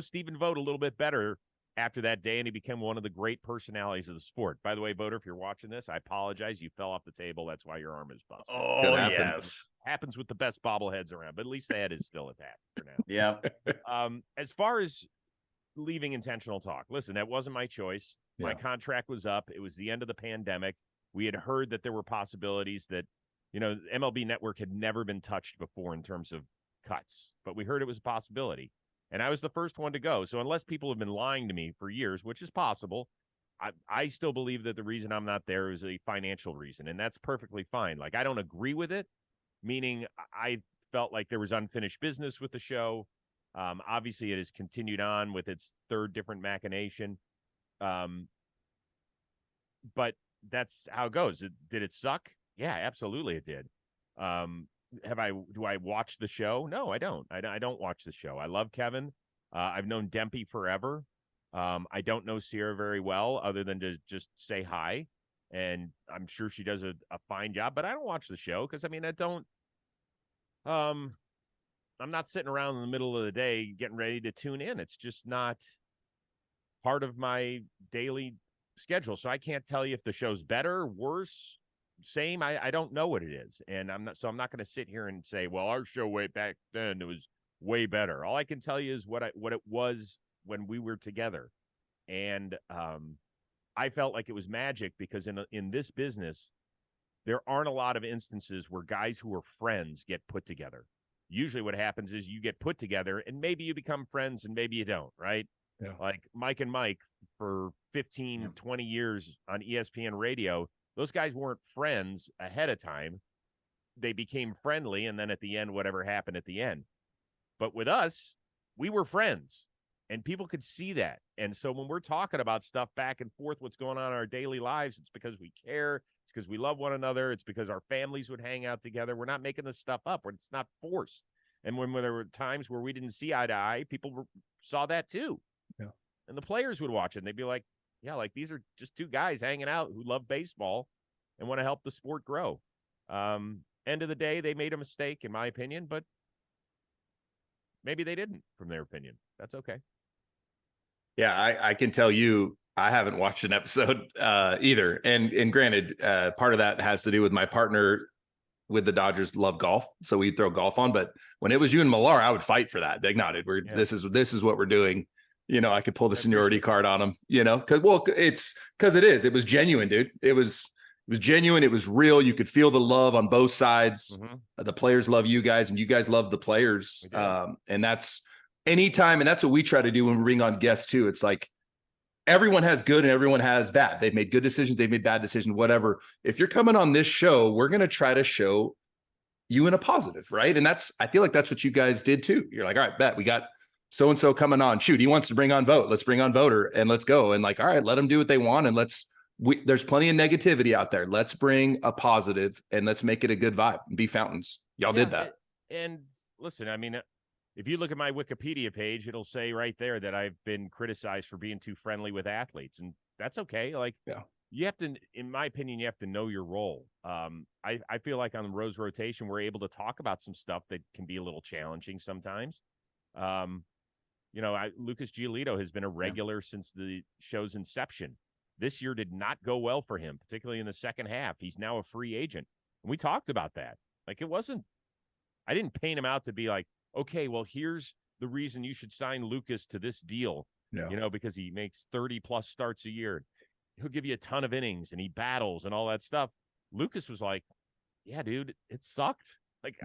Stephen Vogt a little bit better after that day, and he became one of the great personalities of the sport. By the way, Voter, if you're watching this, I apologize. You fell off the table. That's why your arm is busted. Oh, yes. Happens with the best bobbleheads around, but at least the head is still intact for now. Yeah. As far as leaving intentional talk, listen, that wasn't my choice. Yeah. My contract was up. It was the end of the pandemic. We had heard that there were possibilities that, MLB Network had never been touched before in terms of cuts, but we heard it was a possibility. And I was the first one to go. So unless people have been lying to me for years, which is possible, I still believe that the reason I'm not there is a financial reason, and that's perfectly fine. Like, I don't agree with it, meaning I felt like there was unfinished business with the show. Obviously, it has continued on with its third different machination. But that's how it goes. Did it suck? Yeah, absolutely it did. Do I watch the show? No, I don't. I don't watch the show. I love Kevin. I've known Dempy forever. I don't know Sierra very well other than to just say hi. And I'm sure she does a fine job, but I don't watch the show because, I'm not sitting around in the middle of the day getting ready to tune in. It's just not part of my daily schedule. So I can't tell you if the show's better, worse, same. I don't know what it is. And I'm not going to sit here and say, well, our show way back then, it was way better. All I can tell you is what it was when we were together. And I felt like it was magic because in this business, there aren't a lot of instances where guys who are friends get put together. Usually what happens is you get put together and maybe you become friends and maybe you don't, right? Yeah. Like Mike and Mike for 15, 20 years on ESPN radio, those guys weren't friends ahead of time. They became friendly, and then at the end, whatever happened at the end. But with us, we were friends, and people could see that. And so when we're talking about stuff back and forth, what's going on in our daily lives, it's because we care. It's because we love one another. It's because our families would hang out together. We're not making this stuff up. It's not forced. And when there were times where we didn't see eye to eye, people saw that too. Yeah. And the players would watch it, and they'd be like, yeah, like these are just two guys hanging out who love baseball and want to help the sport grow. End of the day, they made a mistake, in my opinion, but maybe they didn't from their opinion. That's okay. Yeah, I can tell you, I haven't watched an episode either. And granted, part of that has to do with my partner with the Dodgers love golf, so we throw golf on. But when it was you and Millar, I would fight for that. Like, no, dude, this is what we're doing. You know, I could pull the seniority card on them. You know, because it was genuine, dude. It was genuine. It was real. You could feel the love on both sides. The players love you guys, and you guys love the players. And that's anytime, and that's what we try to do when we bring on guests too. It's like, everyone has good and everyone has bad. They've made good decisions, they've made bad decisions, whatever. If you're coming on this show, we're going to try to show you in a positive, right? And I feel like that's what you guys did too. You're like, all right, bet we got so-and-so coming on. Shoot, he wants to bring on Vote. Let's bring on Voter and let's go. And like, all right, let them do what they want. And there's plenty of negativity out there. Let's bring a positive and let's make it a good vibe and be fountains. Y'all did that. And listen, I mean, if you look at my Wikipedia page, it'll say right there that I've been criticized for being too friendly with athletes, and that's okay. Like, you have to, in my opinion, you have to know your role. I feel like on the Rose rotation, we're able to talk about some stuff that can be a little challenging sometimes. Lucas Giolito has been a regular since the show's inception. This year did not go well for him, particularly in the second half. He's now a free agent, and we talked about that. Like, I didn't paint him out to be like, okay, well, here's the reason you should sign Lucas to this deal, because he makes 30 plus starts a year. He'll give you a ton of innings and he battles and all that stuff. Lucas was like, yeah, dude, it sucked. Like,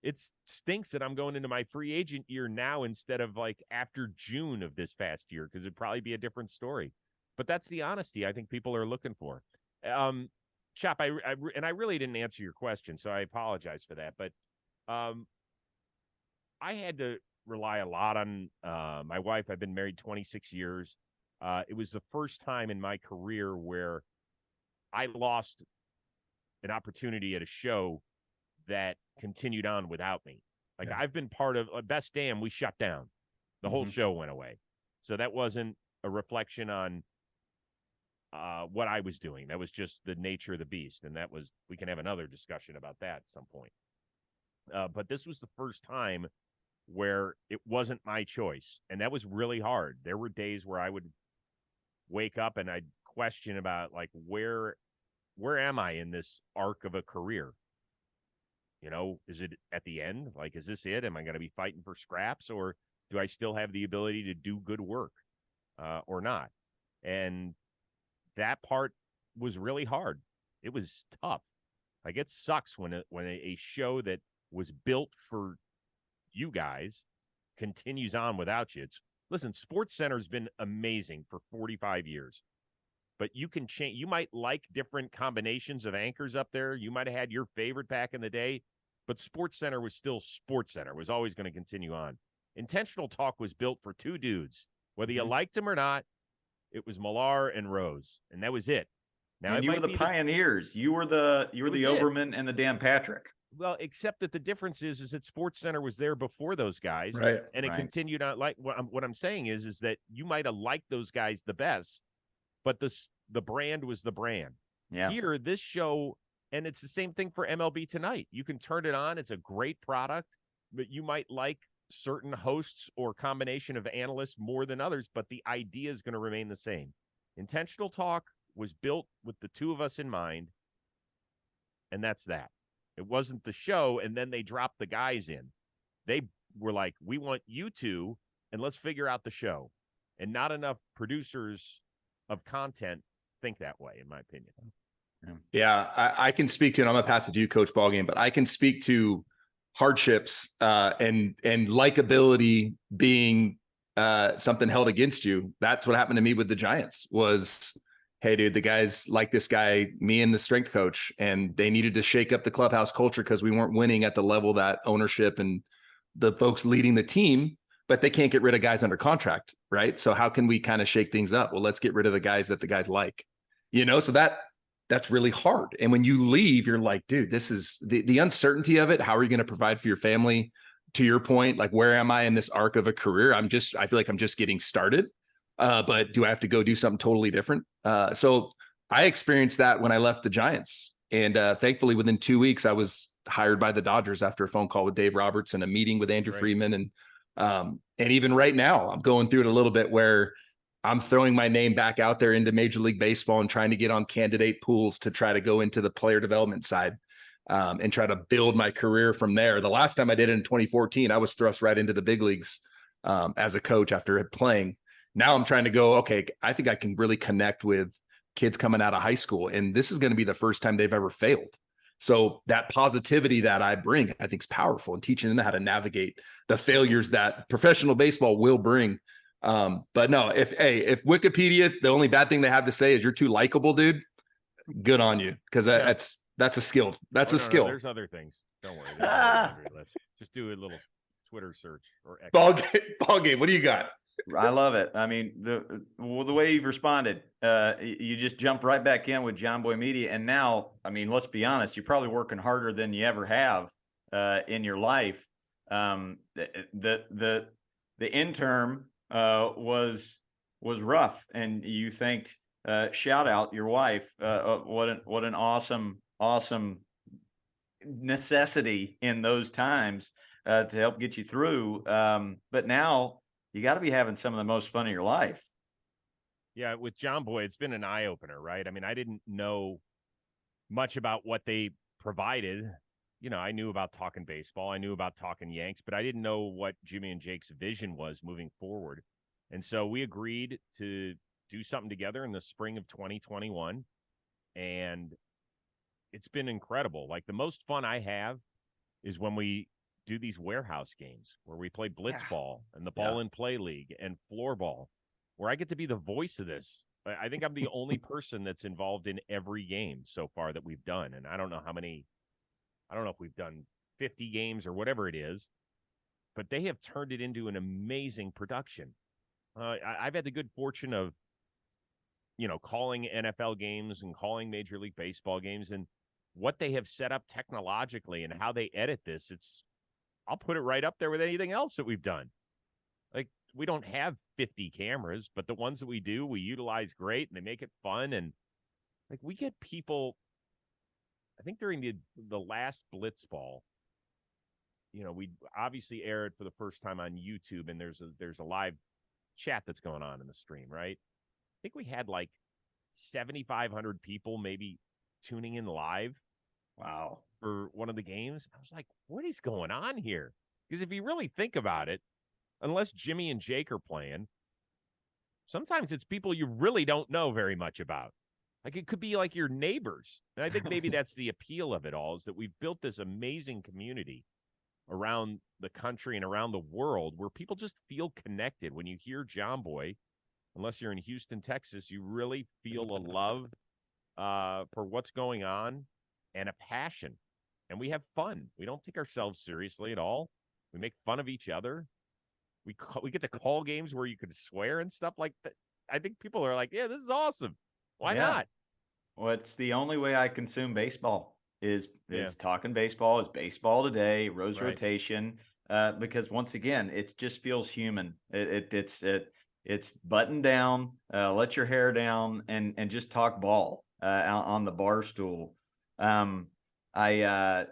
it stinks that I'm going into my free agent year now instead of like after June of this past year, because it'd probably be a different story. But that's the honesty I think people are looking for. Chop, I really didn't answer your question, so I apologize for that. But I had to rely a lot on my wife. I've been married 26 years. It was the first time in my career where I lost an opportunity at a show that continued on without me. Like, I've been part of Best Damn, we shut down. The whole show went away. So that wasn't a reflection on what I was doing. That was just the nature of the beast. And we can have another discussion about that at some point. But this was the first time where it wasn't my choice. And that was really hard. There were days where I would wake up and I'd question about, like, where am I in this arc of a career? Is it at the end? Like, is this it? Am I going to be fighting for scraps, or do I still have the ability to do good work or not? And that part was really hard. It was tough. Like, it sucks when a show that was built for you guys continues on without you. Listen, Sports Center's been amazing for 45 years, but you can change. You might like different combinations of anchors up there. You might have had your favorite back in the day, but Sports Center was still Sports Center. It was always going to continue on. Intentional Talk was built for two dudes. Whether you liked them or not, it was Millar and Rose, and that was it. Now, and you were the pioneers. You were the Oberman and the Dan Patrick. Well, except that the difference is that Sports Center was there before those guys, right? And it continued on. Like, what I'm saying is that you might have liked those guys the best, but the brand was the brand. Yeah. Here, this show, and it's the same thing for MLB Tonight. You can turn it on; it's a great product, but you might like certain hosts or combination of analysts more than others. But the idea is going to remain the same. Intentional Talk was built with the two of us in mind, and that's that. It wasn't the show, and then they dropped the guys in. They were like, we want you two, and let's figure out the show. And not enough producers of content think that way, in my opinion. Yeah, I can speak to, and I'm going to pass it to you, Coach Ballgame, but I can speak to hardships and likability being something held against you. That's what happened to me with the Giants was, hey, dude, the guys like this guy, me and the strength coach, and they needed to shake up the clubhouse culture because we weren't winning at the level that ownership and the folks leading the team, but they can't get rid of guys under contract, right? So how can we kind of shake things up? Well, let's get rid of the guys that the guys like, so that's really hard. And when you leave, you're like, dude, this is the uncertainty of it. How are you going to provide for your family? To your point, like, where am I in this arc of a career? I feel like I'm just getting started. But do I have to go do something totally different? So I experienced that when I left the Giants. And thankfully, within 2 weeks, I was hired by the Dodgers after a phone call with Dave Roberts and a meeting with Andrew Freeman. And even right now, I'm going through it a little bit where I'm throwing my name back out there into Major League Baseball and trying to get on candidate pools to try to go into the player development side. And try to build my career from there. The last time I did it in 2014, I was thrust right into the big leagues as a coach after playing. Now I'm trying to go, okay, I think I can really connect with kids coming out of high school. And this is going to be the first time they've ever failed. So that positivity that I bring, I think is powerful, and teaching them how to navigate the failures that professional baseball will bring. But no, if Wikipedia, the only bad thing they have to say is you're too likable, dude, good on you. Because that's a skill. That's a skill. There's other things. Don't worry. There's another laundry list. Just do a little Twitter search or X. Ball game. What do you got? I love it. I mean, the way you've responded, you just jumped right back in with John Boy Media. And now, I mean, let's be honest, you're probably working harder than you ever have in your life. The interim was rough, and you thanked shout out your wife. What an awesome necessity in those times to help get you through. But now you got to be having some of the most fun of your life. Yeah, with John Boy, it's been an eye opener, right? I mean, I didn't know much about what they provided. You know, I knew about Talking Baseball, I knew about Talking Yanks, but I didn't know what Jimmy and Jake's vision was moving forward. And so we agreed to do something together in the spring of 2021. And it's been incredible. Like, the most fun I have is when we do these warehouse games where we play blitzball and the ball in play league and floorball, where I get to be the voice of this. I think I'm the only person that's involved in every game so far that we've done. And I don't know if we've done 50 games or whatever it is, but they have turned it into an amazing production. I've had the good fortune of, calling NFL games and calling Major League Baseball games, and what they have set up technologically and how they edit this, I'll put it right up there with anything else that we've done. Like, we don't have 50 cameras, but the ones that we do, we utilize great, and they make it fun. And like, we get people, I think during the last blitzball, we obviously air it for the first time on YouTube, and there's a live chat that's going on in the stream, right? I think we had like 7,500 people maybe tuning in live. Wow. For one of the games. I was like, what is going on here? Because if you really think about it, unless Jimmy and Jake are playing, sometimes it's people you really don't know very much about. Like, it could be like your neighbors. And I think maybe that's the appeal of it all, is that we've built this amazing community around the country and around the world where people just feel connected. When you hear John Boy, unless you're in Houston, Texas, you really feel a love for what's going on and a passion. And we have fun. We don't take ourselves seriously at all. We make fun of each other. We get to call games where you could swear and stuff like that. I think people are like, yeah, this is awesome. Why not? Well, it's the only way I consume baseball is Talking Baseball, is Baseball Today, Rose Rotation, because once again, it just feels human. It's button down, let your hair down, and just talk ball on the bar stool. I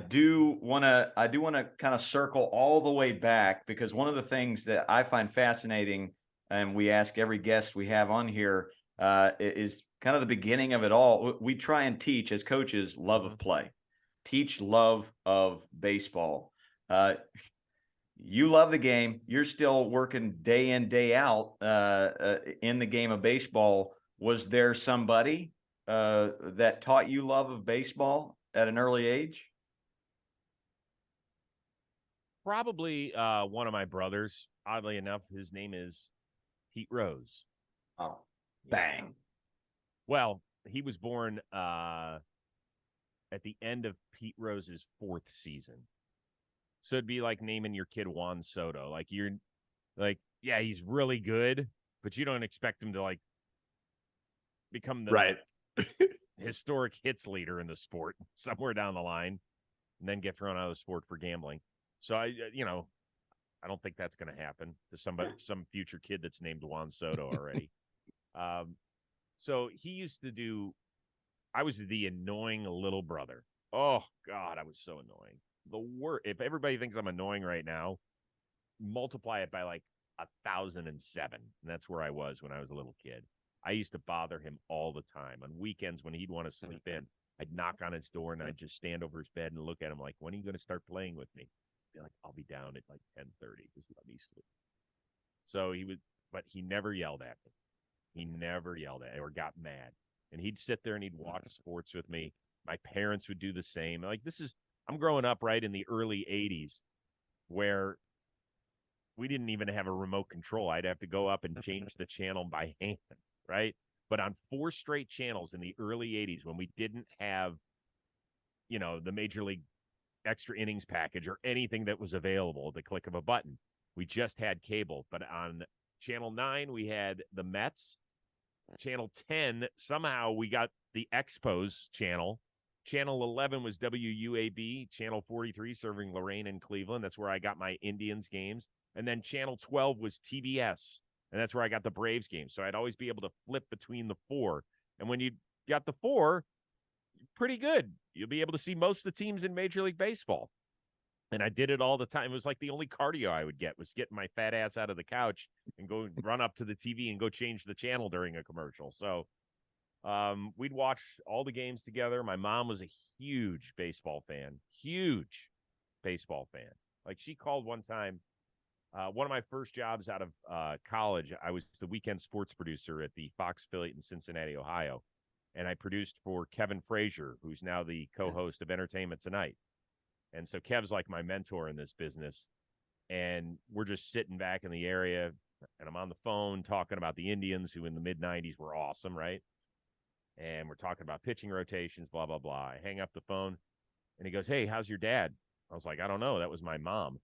do want to kind of circle all the way back, because one of the things that I find fascinating, and we ask every guest we have on here, is kind of the beginning of it all. We try and teach, as coaches, love of play, teach love of baseball. You love the game. You're still working day in, day out in the game of baseball. Was there somebody that taught you love of baseball at an early age? Probably one of my brothers. Oddly enough, his name is Pete Rose. Oh, bang. Yeah. Well, he was born at the end of Pete Rose's 4th season. So it'd be like naming your kid Juan Soto. Like, you're like, yeah, he's really good, but you don't expect him to like become the historic hits leader in the sport somewhere down the line and then get thrown out of the sport for gambling. So I don't think that's going to happen to some future kid that's named Juan Soto already. So he used to I was the annoying little brother. Oh God, I was so annoying. The worst. If everybody thinks I'm annoying right now, multiply it by like 1,007. And that's where I was when I was a little kid. I used to bother him all the time. On weekends when he'd want to sleep in, I'd knock on his door and I'd just stand over his bed and look at him like, when are you going to start playing with me? Be like, I'll be down at like 10:30. Just let me sleep. So he would, but he never yelled at me. He never yelled at me or got mad. And he'd sit there and he'd watch sports with me. My parents would do the same. Like I'm growing up right in the early 80s where we didn't even have a remote control. I'd have to go up and change the channel by hand, right? But on 4 straight channels in the early 80s when we didn't have, the Major League extra innings package or anything that was available at the click of a button, we just had cable. But on channel 9, we had the Mets. Channel 10, somehow we got the Expos channel. Channel 11 was WUAB. Channel 43 serving Lorain and Cleveland. That's where I got my Indians games. And then channel 12 was TBS, and that's where I got the Braves games. So I'd always be able to flip between the 4. And when you got the 4, pretty good. You'll be able to see most of the teams in Major League Baseball. And I did it all the time. It was like the only cardio I would get was getting my fat ass out of the couch and go run up to the TV and go change the channel during a commercial. So we'd watch all the games together. My mom was a huge baseball fan. Like she called one time. One of my first jobs out of college, I was the weekend sports producer at the Fox affiliate in Cincinnati, Ohio. And I produced for Kevin Frazier, who's now the co-host of Entertainment Tonight. And so Kev's like my mentor in this business. And we're just sitting back in the area, and I'm on the phone talking about the Indians, who in the mid-'90s were awesome, right? And we're talking about pitching rotations, blah, blah, blah. I hang up the phone, and he goes, "Hey, how's your dad?" I was like, "I don't know. That was my mom."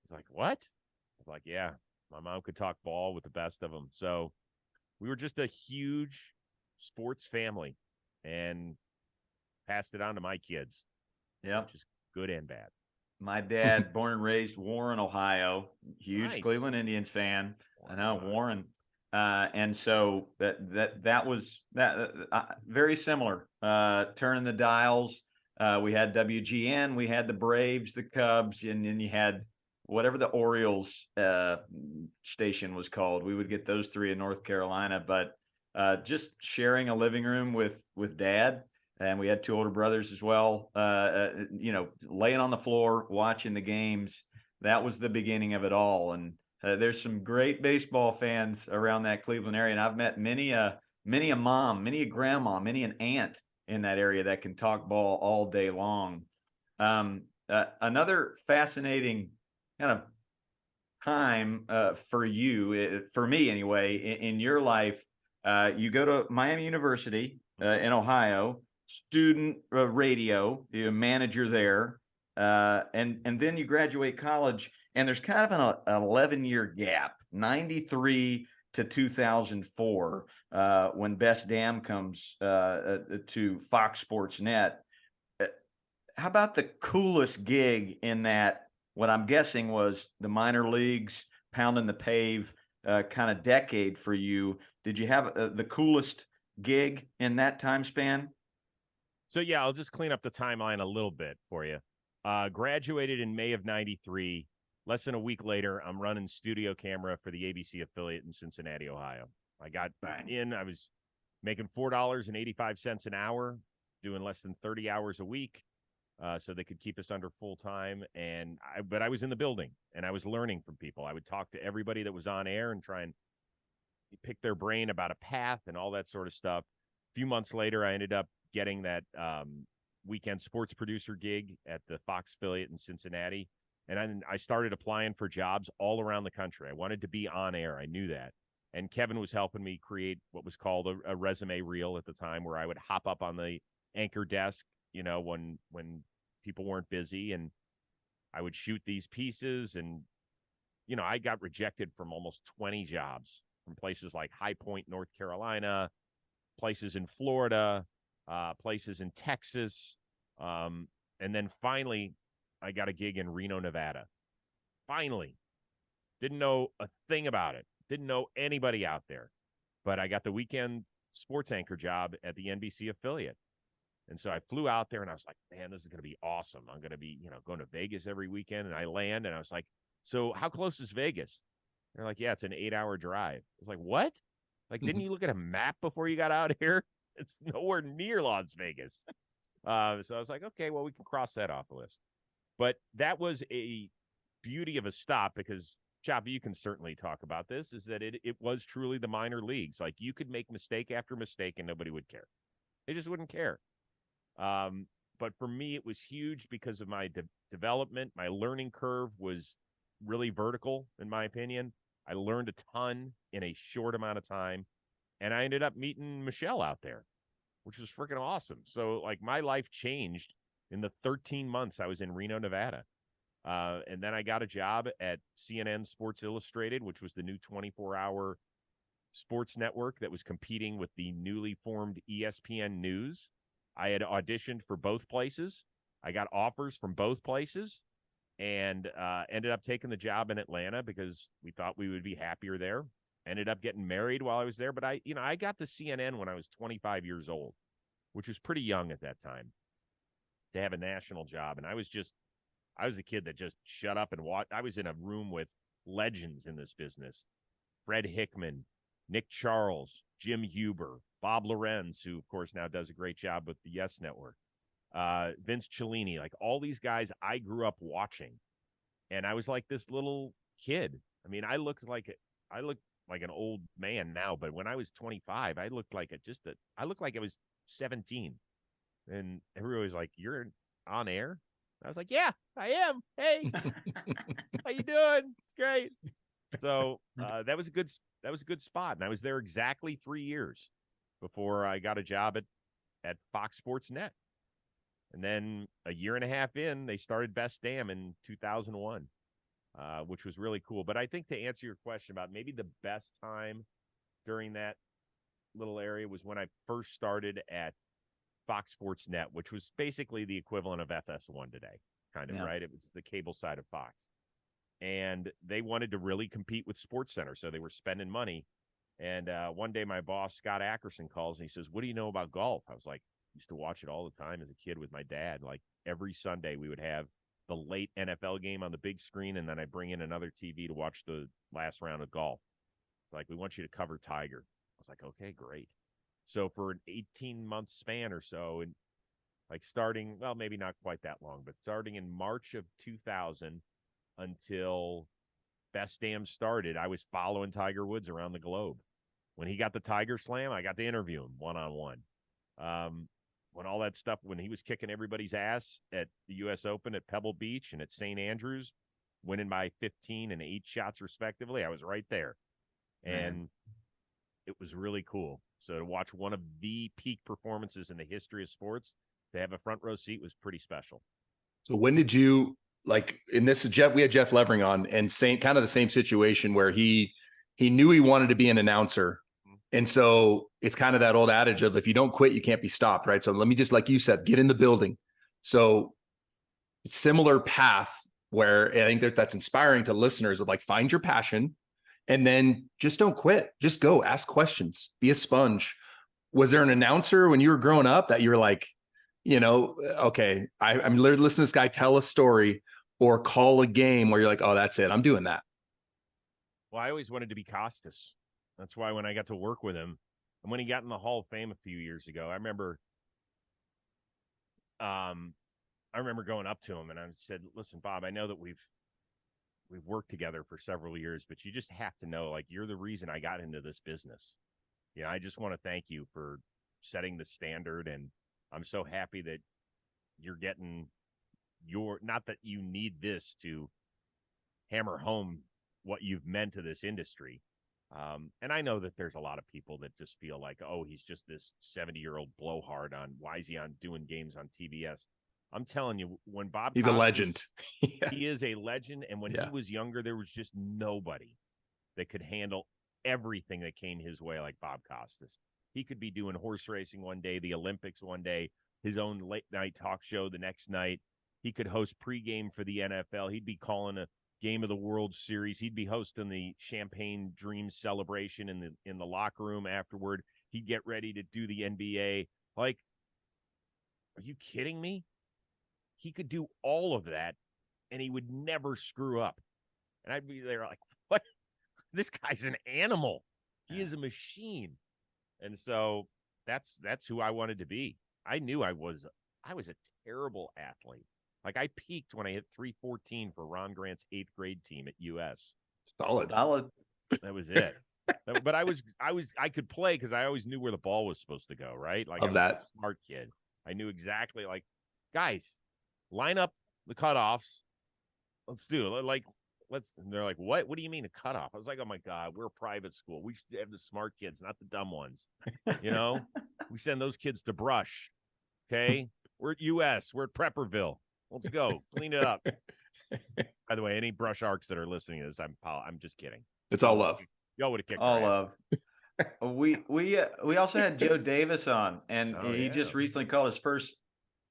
He's like, "What?" I was like, "Yeah, my mom could talk ball with the best of them." So we were just a huge sports family and passed it on to my kids. Yeah. Which is good and bad. My dad, born and raised Warren, Ohio, huge Nice. Cleveland Indians fan. I know Warren. And so that was very similar. Turning the dials. We had WGN, we had the Braves, the Cubs, and then you had whatever the Orioles station was called. We would get those 3 in North Carolina, but just sharing a living room with Dad. And we had 2 older brothers as well, laying on the floor, watching the games. That was the beginning of it all. And there's some great baseball fans around that Cleveland area. And I've met many a mom, many a grandma, many an aunt in that area that can talk ball all day long. Another fascinating kind of time for you, for me anyway, in your life, you go to Miami University in Ohio, student radio, you're a manager there, and then you graduate college, and there's kind of an 11-year gap, 93 to 2004, when Best Damn comes to Fox Sports Net. How about the coolest gig in that, what I'm guessing was the minor leagues, pounding the pave kind of decade for you? Did you have the coolest gig in that time span? So, yeah, I'll just clean up the timeline a little bit for you. Graduated in May of 93. Less than a week later, I'm running studio camera for the ABC affiliate in Cincinnati, Ohio. I got in, I was making $4.85 an hour, doing less than 30 hours a week. So they could keep us under full time. But I was in the building and I was learning from people. I would talk to everybody that was on air and try and pick their brain about a path and all that sort of stuff. A few months later, I ended up getting that weekend sports producer gig at the Fox affiliate in Cincinnati. And I started applying for jobs all around the country. I wanted to be on air. I knew that. And Kevin was helping me create what was called a resume reel at the time, where I would hop up on the anchor desk, when people weren't busy, and I would shoot these pieces. And, I got rejected from almost 20 jobs from places like High Point, North Carolina, places in Florida, places in Texas. And then finally, I got a gig in Reno, Nevada. Finally. Didn't know a thing about it. Didn't know anybody out there. But I got the weekend sports anchor job at the NBC affiliate. And so I flew out there and I was like, man, this is going to be awesome. I'm going to be, going to Vegas every weekend. And I land and I was like, so how close is Vegas? They're like, yeah, it's an 8-hour drive. I was like, what? Like, didn't you look at a map before you got out here? It's nowhere near Las Vegas. So I was like, okay, well, we can cross that off the list. But that was a beauty of a stop because, Choppy, you can certainly talk about this, is that it was truly the minor leagues. Like, you could make mistake after mistake and nobody would care. They just wouldn't care. But for me, it was huge because of my development. My learning curve was really vertical, in my opinion. I learned a ton in a short amount of time. And I ended up meeting Michelle out there, which was freaking awesome. So, like, my life changed in the 13 months I was in Reno, Nevada. And then I got a job at CNN Sports Illustrated, which was the new 24-hour sports network that was competing with the newly formed ESPN News. I had auditioned for both places. I got offers from both places and ended up taking the job in Atlanta because we thought we would be happier there. Ended up getting married while I was there. But I got to CNN when I was 25 years old, which was pretty young at that time to have a national job. And I was a kid that just shut up and watched. I was in a room with legends in this business. Fred Hickman, Nick Charles, Jim Huber, Bob Lorenz, who, of course, now does a great job with the Yes Network, Vince Cellini, like all these guys I grew up watching. And I was like this little kid. I mean, I looked like an old man now, but when I was 25, I looked like I looked like I was 17. And everybody was like, "You're on air?" I was like, "Yeah, I am. Hey, how you doing? Great." So that was a good spot, and I was there exactly 3 years before I got a job at Fox Sports Net. And then a year and a half in, they started Best Damn in 2001, which was really cool. But I think to answer your question about maybe the best time during that little area was when I first started at Fox Sports Net, which was basically the equivalent of FS1 today, kind of, right? It was the cable side of Fox. And they wanted to really compete with SportsCenter, so they were spending money. And one day my boss, Scott Ackerson, calls and he says, "What do you know about golf?" I was like, used to watch it all the time as a kid with my dad. Like every Sunday we would have the late NFL game on the big screen, and then I bring in another TV to watch the last round of golf. Like, we want you to cover Tiger. I was like, okay, great. So for an 18-month span or so, and like starting, well, maybe not quite that long, but starting in March of 2000 until Best Damn started, I was following Tiger Woods around the globe. When he got the Tiger Slam, I got to interview him one-on-one. When all that stuff, when he was kicking everybody's ass at the U.S. Open at Pebble Beach and at St. Andrews, winning by 15 and 8 shots respectively, I was right there. And it was really cool. So to watch one of the peak performances in the history of sports, to have a front row seat was pretty special. So when did you, like, in this, Jeff, we had Jeff Levering on, and kind of the same situation where he knew he wanted to be an announcer. And so it's kind of that old adage of, if you don't quit, you can't be stopped, right? So let me just, like you said, get in the building. So similar path where I think that's inspiring to listeners of, like, find your passion and then just don't quit. Just go ask questions, be a sponge. Was there an announcer when you were growing up that you were like, okay, I'm listening to this guy tell a story or call a game where you're like, oh, that's it, I'm doing that? Well, I always wanted to be Costas. That's why when I got to work with him, and when he got in the Hall of Fame a few years ago, I remember going up to him and I said, "Listen, Bob, I know that we've worked together for several years, but you just have to know, like, you're the reason I got into this business. I just want to thank you for setting the standard, and I'm so happy that you're getting not that you need this to hammer home what you've meant to this industry." And I know that there's a lot of people that just feel like, oh, he's just this 70-year-old blowhard why is he doing games on TBS? I'm telling you, when Bob He's Costas, a legend. He is a legend. And when he was younger, there was just nobody that could handle everything that came his way like Bob Costas. He could be doing horse racing one day, the Olympics one day, his own late night talk show the next night. He could host pregame for the NFL. He'd be calling a game of the World Series. He'd be hosting the Champagne Dreams celebration in the locker room afterward. He'd get ready to do the NBA. Like, are you kidding me? He could do all of that and he would never screw up. And I'd be there like, what? This guy's an animal. He is a machine. And so that's who I wanted to be. I knew I was a terrible athlete. Like I peaked when I hit 314 for Ron Grant's 8th grade team at US. Solid. That was it. But I could play because I always knew where the ball was supposed to go, right? Like I was a smart kid. I knew exactly, like, guys, line up the cutoffs. Let's do it. Like, and they're like, what? What do you mean a cutoff? I was like, oh my God, we're a private school. We should have the smart kids, not the dumb ones. You know, we send those kids to brush. Okay. We're at US. We're at Prepperville. Let's go. Clean it up. By the way, any brush arcs that are listening to this, I'm just kidding. It's all love. Y'all would have kicked all love. We also had Joe Davis on, and he just recently called his first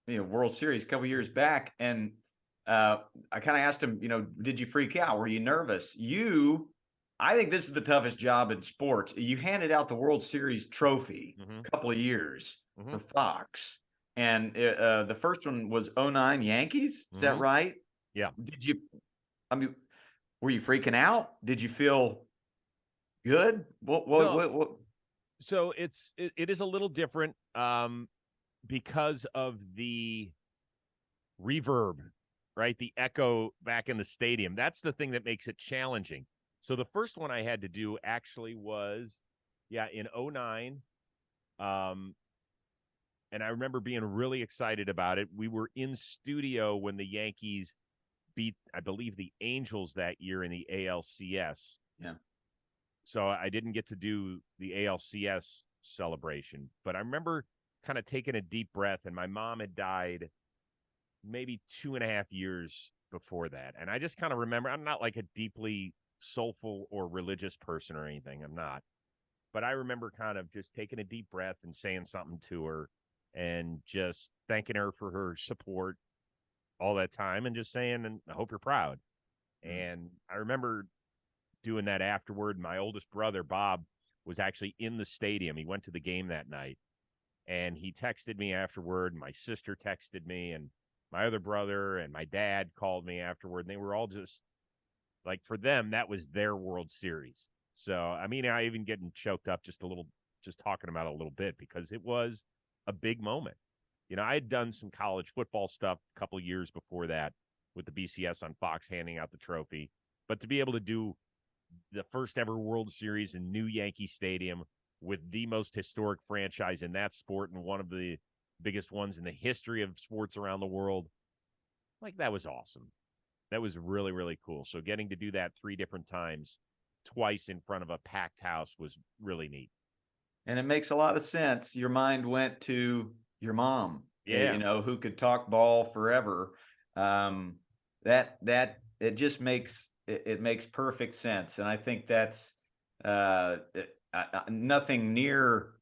World Series a couple years back, and I kind of asked him, did you freak out? Were you nervous? I think this is the toughest job in sports. You handed out the World Series trophy a couple of years for Fox, and the first one was 09 Yankees. Is that right? Yeah. Were you freaking out? Did you feel good? What? So it is a little different because of the reverb, right? The echo back in the stadium. That's the thing that makes it challenging. So the first one I had to do actually was, in 09. And I remember being really excited about it. We were in studio when the Yankees beat, I believe, the Angels that year in the ALCS. Yeah. So I didn't get to do the ALCS celebration, but I remember kind of taking a deep breath, and my mom had died maybe 2.5 years before that. And I just kind of remember, I'm not like a deeply soulful or religious person or anything. I'm not. But I remember kind of just taking a deep breath and saying something to her and just thanking her for her support all that time and just saying, and I hope you're proud. And I remember doing that afterward. My oldest brother, Bob, was actually in the stadium. He went to the game that night, and he texted me afterward. My sister texted me, and my other brother and my dad called me afterward, and they were all just like, for them, that was their World Series. So, I mean, I even getting choked up just talking about it a little bit, because it was a big moment. I had done some college football stuff a couple of years before that with the BCS on Fox handing out the trophy. But to be able to do the first ever World Series in new Yankee Stadium with the most historic franchise in that sport and one of the biggest ones in the history of sports around the world, like, that was awesome. That was really, really cool. So getting to do that 3 different times, twice in front of a packed house, was really neat. And it makes a lot of sense. Your mind went to your mom, who could talk ball forever. That it just makes it makes perfect sense. And I think that's nothing near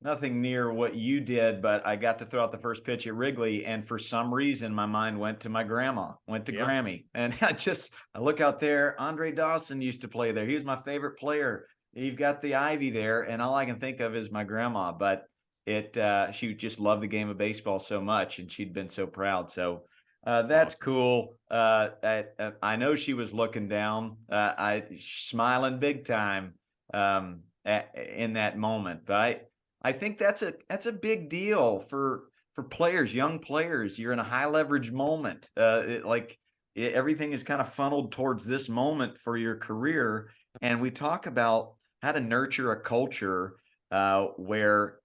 what you did, but I got to throw out the first pitch at Wrigley, and for some reason my mind went to my grandma, Grammy. And I look out there, Andre Dawson used to play there. He was my favorite player. You've got the Ivy there, and all I can think of is my grandma, but she just loved the game of baseball so much, and she'd been so proud. So that's awesome. Cool. I know she was looking down, smiling big time in that moment, but I think that's a big deal for players, young players. You're in a high leverage moment. Everything is kind of funneled towards this moment for your career. And we talk about how to nurture a culture where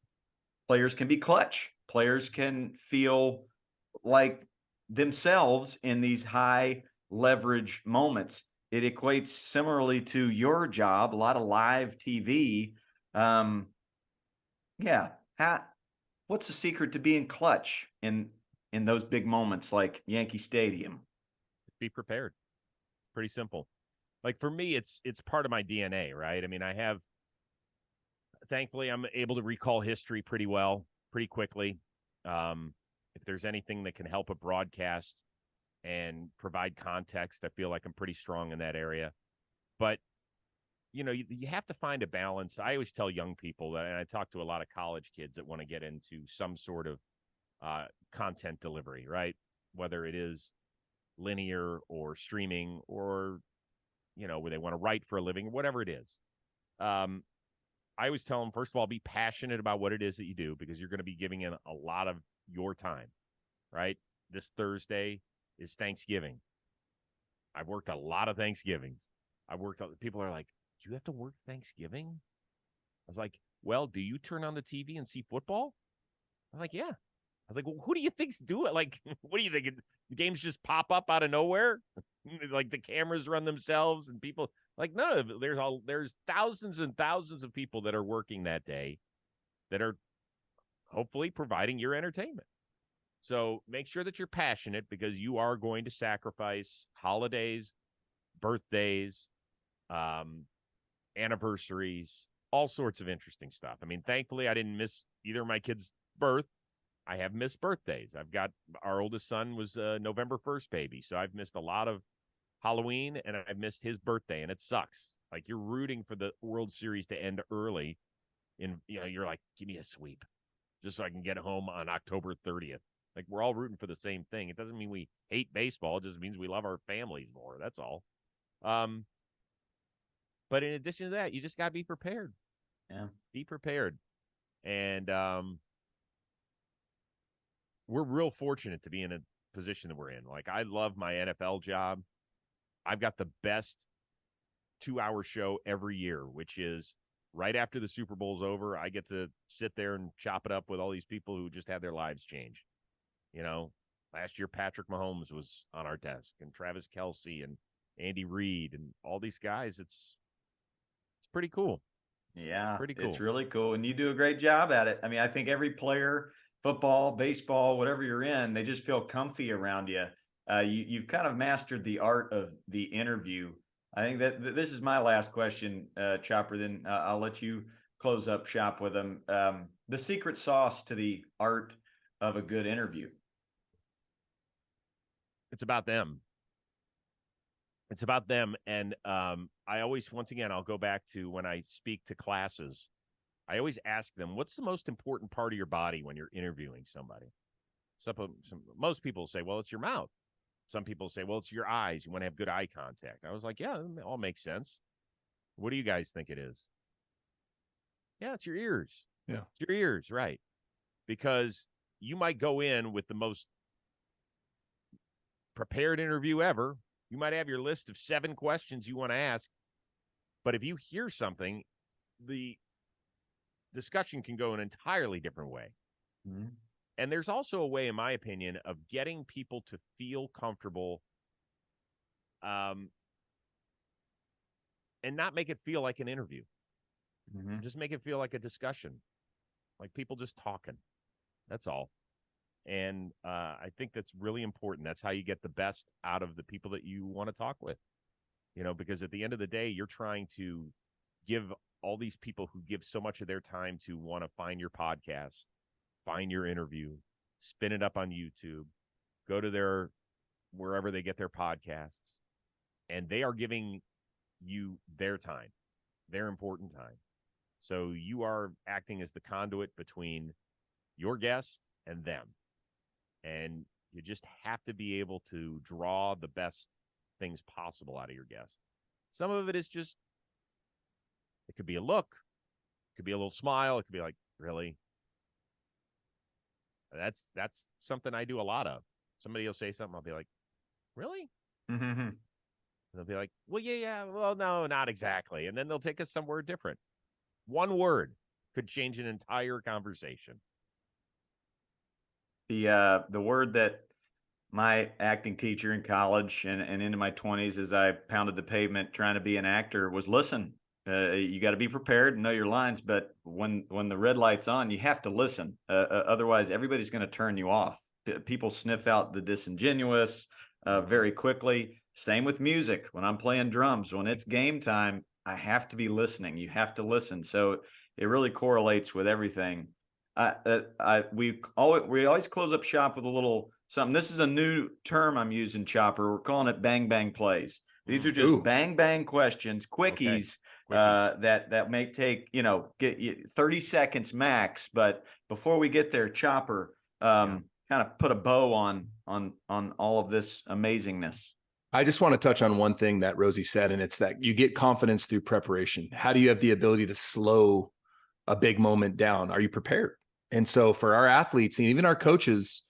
players can be clutch. Players can feel like themselves in these high leverage moments. It equates similarly to your job, a lot of live TV. What's the secret to being clutch in those big moments like Yankee Stadium? Be prepared. Pretty simple. Like, for me, it's part of my DNA, right? I mean, thankfully, I'm able to recall history pretty well, pretty quickly. If there's anything that can help a broadcast and provide context, I feel like I'm pretty strong in that area. But you have to find a balance. I always tell young people, and I talk to a lot of college kids that want to get into some sort of content delivery, right? Whether it is linear or streaming or, where they want to write for a living or whatever it is. I always tell them, first of all, be passionate about what it is that you do, because you're going to be giving in a lot of your time, right? This Thursday is Thanksgiving. I've worked a lot of Thanksgivings. People are like, do you have to work Thanksgiving? I was like, well, do you turn on the TV and see football? I'm like, yeah. I was like, well, who do you think's do it? Like, what do you think? The games just pop up out of nowhere? Like the cameras run themselves and people like, no, there's thousands and thousands of people that are working that day that are hopefully providing your entertainment. So make sure that you're passionate, because you are going to sacrifice holidays, birthdays, anniversaries, all sorts of interesting stuff. I mean, thankfully, I didn't miss either of my kids' birth. I have missed birthdays. Our oldest son was a November 1st baby, so I've missed a lot of Halloween, and I've missed his birthday, and it sucks. Like, you're rooting for the World Series to end early, and you're like, give me a sweep, just so I can get home on October 30th. Like, we're all rooting for the same thing. It doesn't mean we hate baseball. It just means we love our families more. That's all. But in addition to that, you just got to be prepared. Yeah. Be prepared. And we're real fortunate to be in a position that we're in. Like, I love my NFL job. I've got the best 2-hour show every year, which is right after the Super Bowl's over. I get to sit there and chop it up with all these people who just had their lives changed. Last year, Patrick Mahomes was on our desk, and Travis Kelce and Andy Reid and all these guys. It's pretty cool. Yeah, pretty cool. It's really cool. And you do a great job at it. I mean, I think every player, football, baseball, whatever you're in, they just feel comfy around you. You've kind of mastered the art of the interview. I think that this is my last question, Chopper. Then I'll let you close up shop with them. The secret sauce to the art of a good interview. It's about them. It's about them. And I always, once again, I'll go back to when I speak to classes. I always ask them, what's the most important part of your body when you're interviewing somebody? Most people say, well, it's your mouth. Some people say, well, it's your eyes. You want to have good eye contact. I was like, yeah, it all makes sense. What do you guys think it is? Yeah, it's your ears. Yeah. It's your ears, right. Because you might go in with the most prepared interview ever. You might have your list of 7 questions you want to ask. But if you hear something, the discussion can go an entirely different way. Mm-hmm. And there's also a way, in my opinion, of getting people to feel comfortable and not make it feel like an interview. Mm-hmm. Just make it feel like a discussion, like people just talking. That's all. And I think that's really important. That's how you get the best out of the people that you want to talk with, because at the end of the day, you're trying to give all these people who give so much of their time to want to find your podcast, find your interview, spin it up on YouTube, go to wherever they get their podcasts, and they are giving you their time, their important time. So you are acting as the conduit between your guest and them. And you just have to be able to draw the best things possible out of your guest. Some of it is just, it could be a look, it could be a little smile, it could be like, really? That's something I do a lot of. Somebody will say something, I'll be like, really? Mm-hmm. And they'll be like, well, yeah, well, no, not exactly. And then they'll take us somewhere different. One word could change an entire conversation. The word that my acting teacher in college and into my 20s, as I pounded the pavement trying to be an actor, was listen. You got to be prepared and know your lines, but when the red light's on, you have to listen. Otherwise, everybody's going to turn you off. People sniff out the disingenuous very quickly. Same with music. When I'm playing drums, when it's game time, I have to be listening. You have to listen. So it really correlates with everything. We always close up shop with a little something. This is a new term I'm using, Chopper. We're calling it bang bang plays. These are just bang bang questions, quickies, that may take get 30 seconds max. But before we get there, Chopper, kind of put a bow on all of this amazingness. I just want to touch on one thing that Rosie said, and it's that you get confidence through preparation. How do you have the ability to slow a big moment down? Are you prepared? And so for our athletes and even our coaches,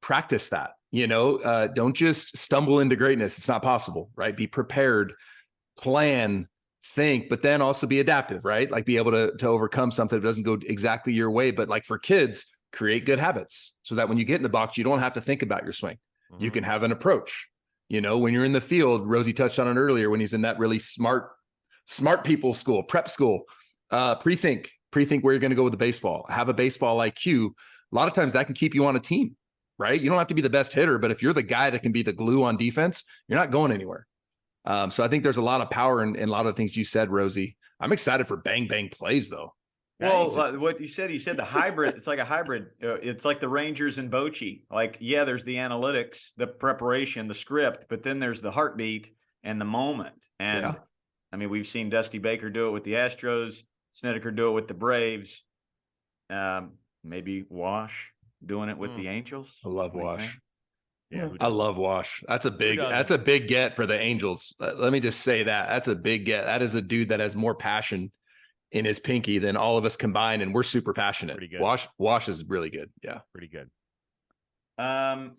practice that. Don't just stumble into greatness. It's not possible, right? Be prepared, plan, think, but then also be adaptive, right? Like be able to overcome something that doesn't go exactly your way. But like for kids, create good habits so that when you get in the box, you don't have to think about your swing. Mm-hmm. You can have an approach. When you're in the field, Rosie touched on it earlier, when he's in that really smart people school, prep school, pre-think where you're going to go with the baseball, have a baseball IQ. A lot of times that can keep you on a team, right? You don't have to be the best hitter, but if you're the guy that can be the glue on defense, you're not going anywhere. So I think there's a lot of power in a lot of things you said, Rosie. I'm excited for bang plays though. Well, what you said the hybrid, it's like a hybrid. It's like the Rangers and Bochy. Like, yeah, there's the analytics, the preparation, the script, but then there's the heartbeat and the moment. And yeah. I mean, we've seen Dusty Baker do it with the Astros, Snedeker do it with the Braves. Maybe Wash doing it with the Angels. I love Wash. Yeah, I love Wash. That's a big get for the Angels. Let me just say that's a big get. That is a dude that has more passion in his pinky than all of us combined, and we're super passionate. Pretty good. Wash is really good. Yeah, pretty good.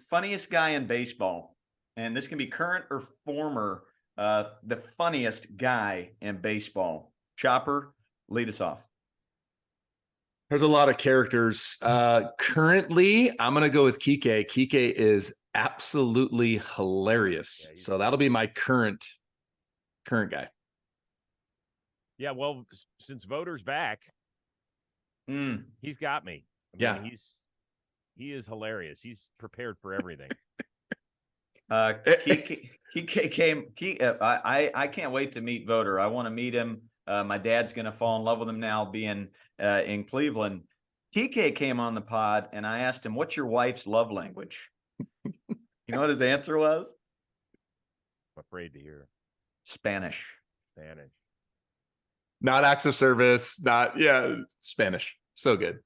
Funniest guy in baseball, and this can be current or former. The funniest guy in baseball. Chopper, lead us off. There's a lot of characters. Currently, I'm gonna go with Kike. Kike is absolutely hilarious. Yeah, so that'll be my current guy. Yeah, well, since Voter's back, he's got me. I mean, he is hilarious. He's prepared for everything. Kike came. I can't wait to meet Voter. I want to meet him. My dad's going to fall in love with him now, being in Cleveland. TK came on the pod, and I asked him, "What's your wife's love language?" You know what his answer was? I'm afraid to hear. Spanish. Not acts of service. Spanish. So good.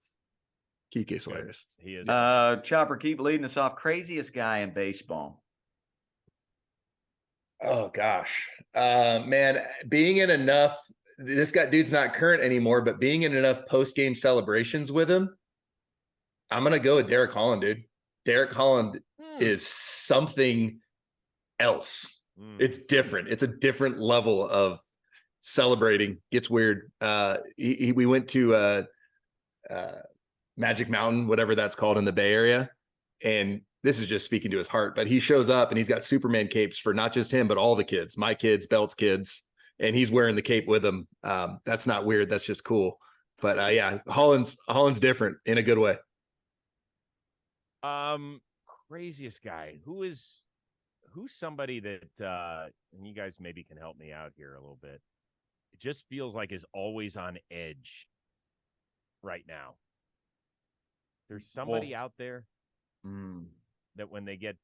Kike's hilarious. He is. Chopper, keep leading us off. Craziest guy in baseball. Oh gosh, man, being in enough. Dude's not current anymore, but being in enough post-game celebrations with him, I'm gonna go with Derek Holland, dude. Derek Holland is something else. It's different. It's a different level of celebrating. Gets weird. We went to Magic Mountain, whatever that's called in the Bay Area, and this is just speaking to his heart, but he shows up and he's got Superman capes for not just him, but all the kids, my kids, Belt's kids, and he's wearing the cape with them. That's not weird. That's just cool. But yeah, Holland's different in a good way. Craziest guy. Who's somebody that, and you guys maybe can help me out here a little bit. It just feels like is always on edge right now. There's somebody out there that when they get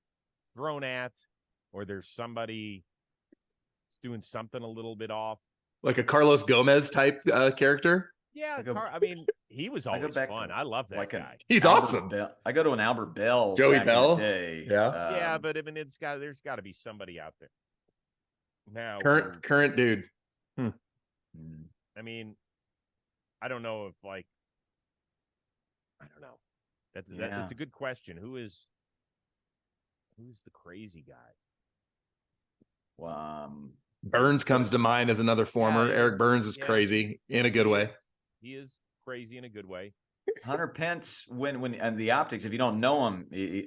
thrown at, or there's somebody doing something a little bit off, like a Carlos Gomez type character. Yeah, I mean, he was always fun. I love that guy. He's awesome. I go to an Albert Bell. Joey Bell. Yeah, but I mean, there's got to be somebody out there now. Current dude. I mean, I don't know if I don't know. That's a good question. Who's the crazy guy? Burns comes to mind as another former. Eric Burns is crazy in a good way. He is crazy in a good way. Hunter Pence, when and the optics, if you don't know him, he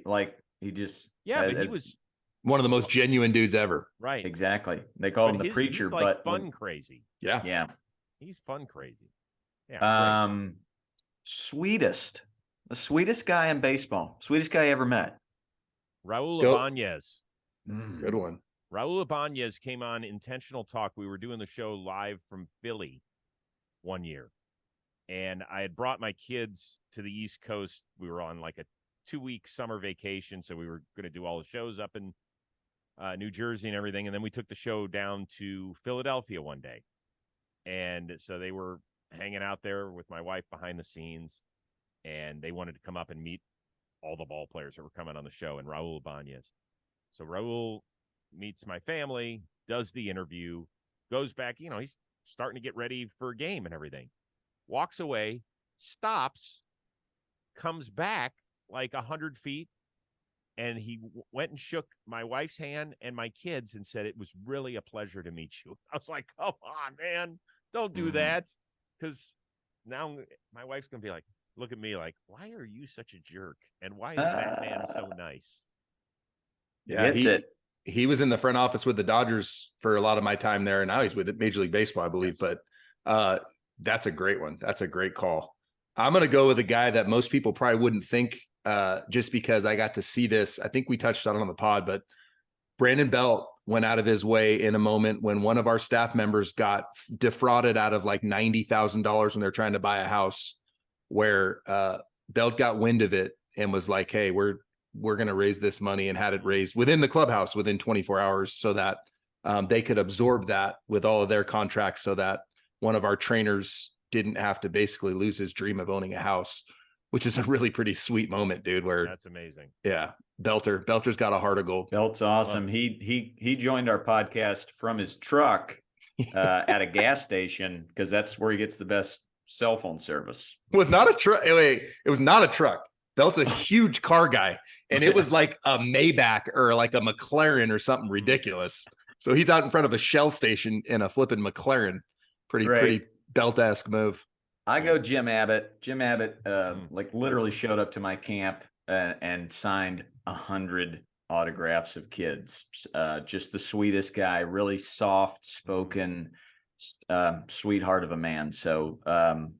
just he was one of the most genuine dudes ever. Right. Exactly. They call him the preacher, he's like fun crazy. Yeah. He's fun crazy. Yeah. The sweetest guy in baseball. Sweetest guy I ever met. Raul Ibanez. Good one. Raul Ibanez came on Intentional Talk. We were doing the show live from Philly one year. And I had brought my kids to the East Coast. We were on like a 2-week summer vacation. So we were going to do all the shows up in New Jersey and everything. And then we took the show down to Philadelphia one day. And so they were hanging out there with my wife behind the scenes. And they wanted to come up and meet all the ball players that were coming on the show, and Raul Ibanez. So Raul meets my family, does the interview, goes back. He's starting to get ready for a game and everything. Walks away, stops, comes back like 100 feet, and he went and shook my wife's hand and my kids and said, "It was really a pleasure to meet you." I was like, "Come on, man, don't do that," because now my wife's gonna be like, look at me like, "Why are you such a jerk? And why is that man so nice?" Yeah, Gets it. he was in the front office with the Dodgers for a lot of my time there, and now he's with Major League Baseball, I believe. Yes. But that's a great one. That's a great call. I'm going to go with a guy that most people probably wouldn't think, just because I got to see this. I think we touched on it on the pod, but Brandon Belt went out of his way in a moment when one of our staff members got defrauded out of like $90,000 when they're trying to buy a house, where Belt got wind of it and was like, "Hey, we're going to raise this money," and had it raised within the clubhouse within 24 hours so that they could absorb that with all of their contracts, so that one of our trainers didn't have to basically lose his dream of owning a house, which is a really pretty sweet moment, dude. Where That's amazing. Yeah. Belter's got a heart of gold. Belt's awesome. He joined our podcast from his truck at a gas station, because that's where he gets the best cell phone service. It was not a truck. Wait, it was not a truck. Belt's a huge car guy, and it was like a Maybach or like a McLaren or something ridiculous. So he's out in front of a Shell station in a flipping McLaren. Pretty Belt-esque move. I go Jim Abbott. Jim Abbott like literally showed up to my camp and signed 100 autographs of kids. Just the sweetest guy, really soft spoken, sweetheart of a man. So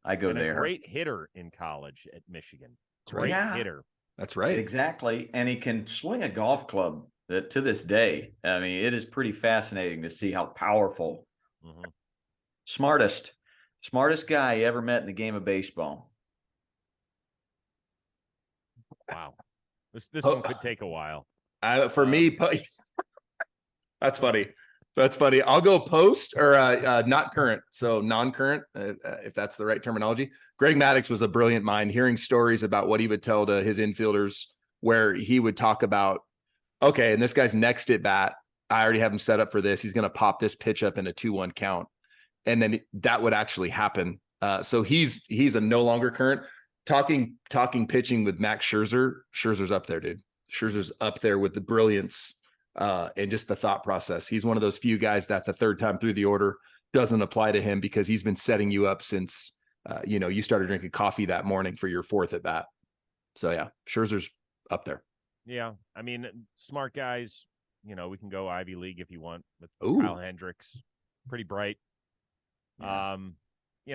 I go there. A great hitter in college at Michigan. Great hitter. That's right. Exactly. And he can swing a golf club to this day. I mean, it is pretty fascinating to see how powerful. Smartest guy you ever met in the game of baseball. Wow. This one could take a while. For me, that's funny. That's funny. I'll go post or not current. So non-current, if that's the right terminology. Greg Maddux was a brilliant mind, hearing stories about what he would tell to his infielders, where he would talk about, okay, and this guy's next at bat, I already have him set up for this. He's going to pop this pitch up in a 2-1 count. And then that would actually happen. So he's a no longer current. Talking pitching with Max Scherzer. Scherzer's up there, dude. Scherzer's up there with the brilliance and just the thought process. He's one of those few guys that the third time through the order doesn't apply to him, because he's been setting you up since you started drinking coffee that morning for your fourth at bat. So yeah, Scherzer's up there. Yeah, I mean, smart guys. We can go Ivy League if you want with Kyle Hendricks. Pretty bright. Yeah.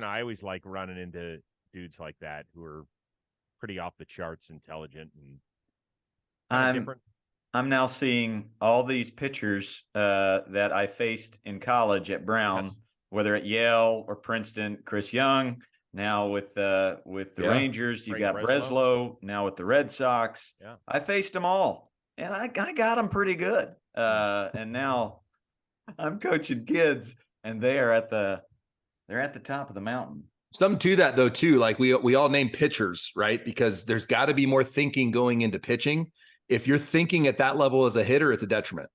I always like running into dudes like that who are pretty off the charts intelligent and different. I'm now seeing all these pitchers that I faced in college at Brown, whether at Yale or Princeton. Chris Young, now with the Rangers. You got Breslow, now with the Red Sox. Yeah. I faced them all, and I got them pretty good. And now I'm coaching kids, and they're at the top of the mountain. Some to that though too, like we all name pitchers, right? Because there's got to be more thinking going into pitching. If you're thinking at that level as a hitter, it's a detriment,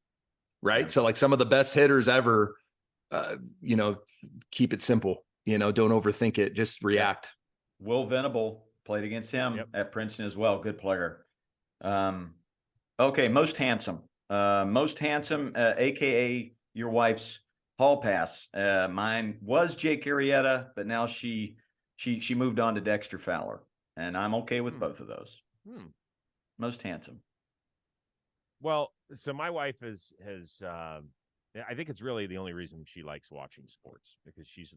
right? Yeah. So like some of the best hitters ever, keep it simple. Don't overthink it. Just react. Will Venable played against him at Princeton as well. Good player. Okay, most handsome, AKA your wife's hall pass. Mine was Jake Arrieta, but now she moved on to Dexter Fowler, and I'm okay with both of those. Most handsome. Well, so my wife has I think it's really the only reason she likes watching sports, because she's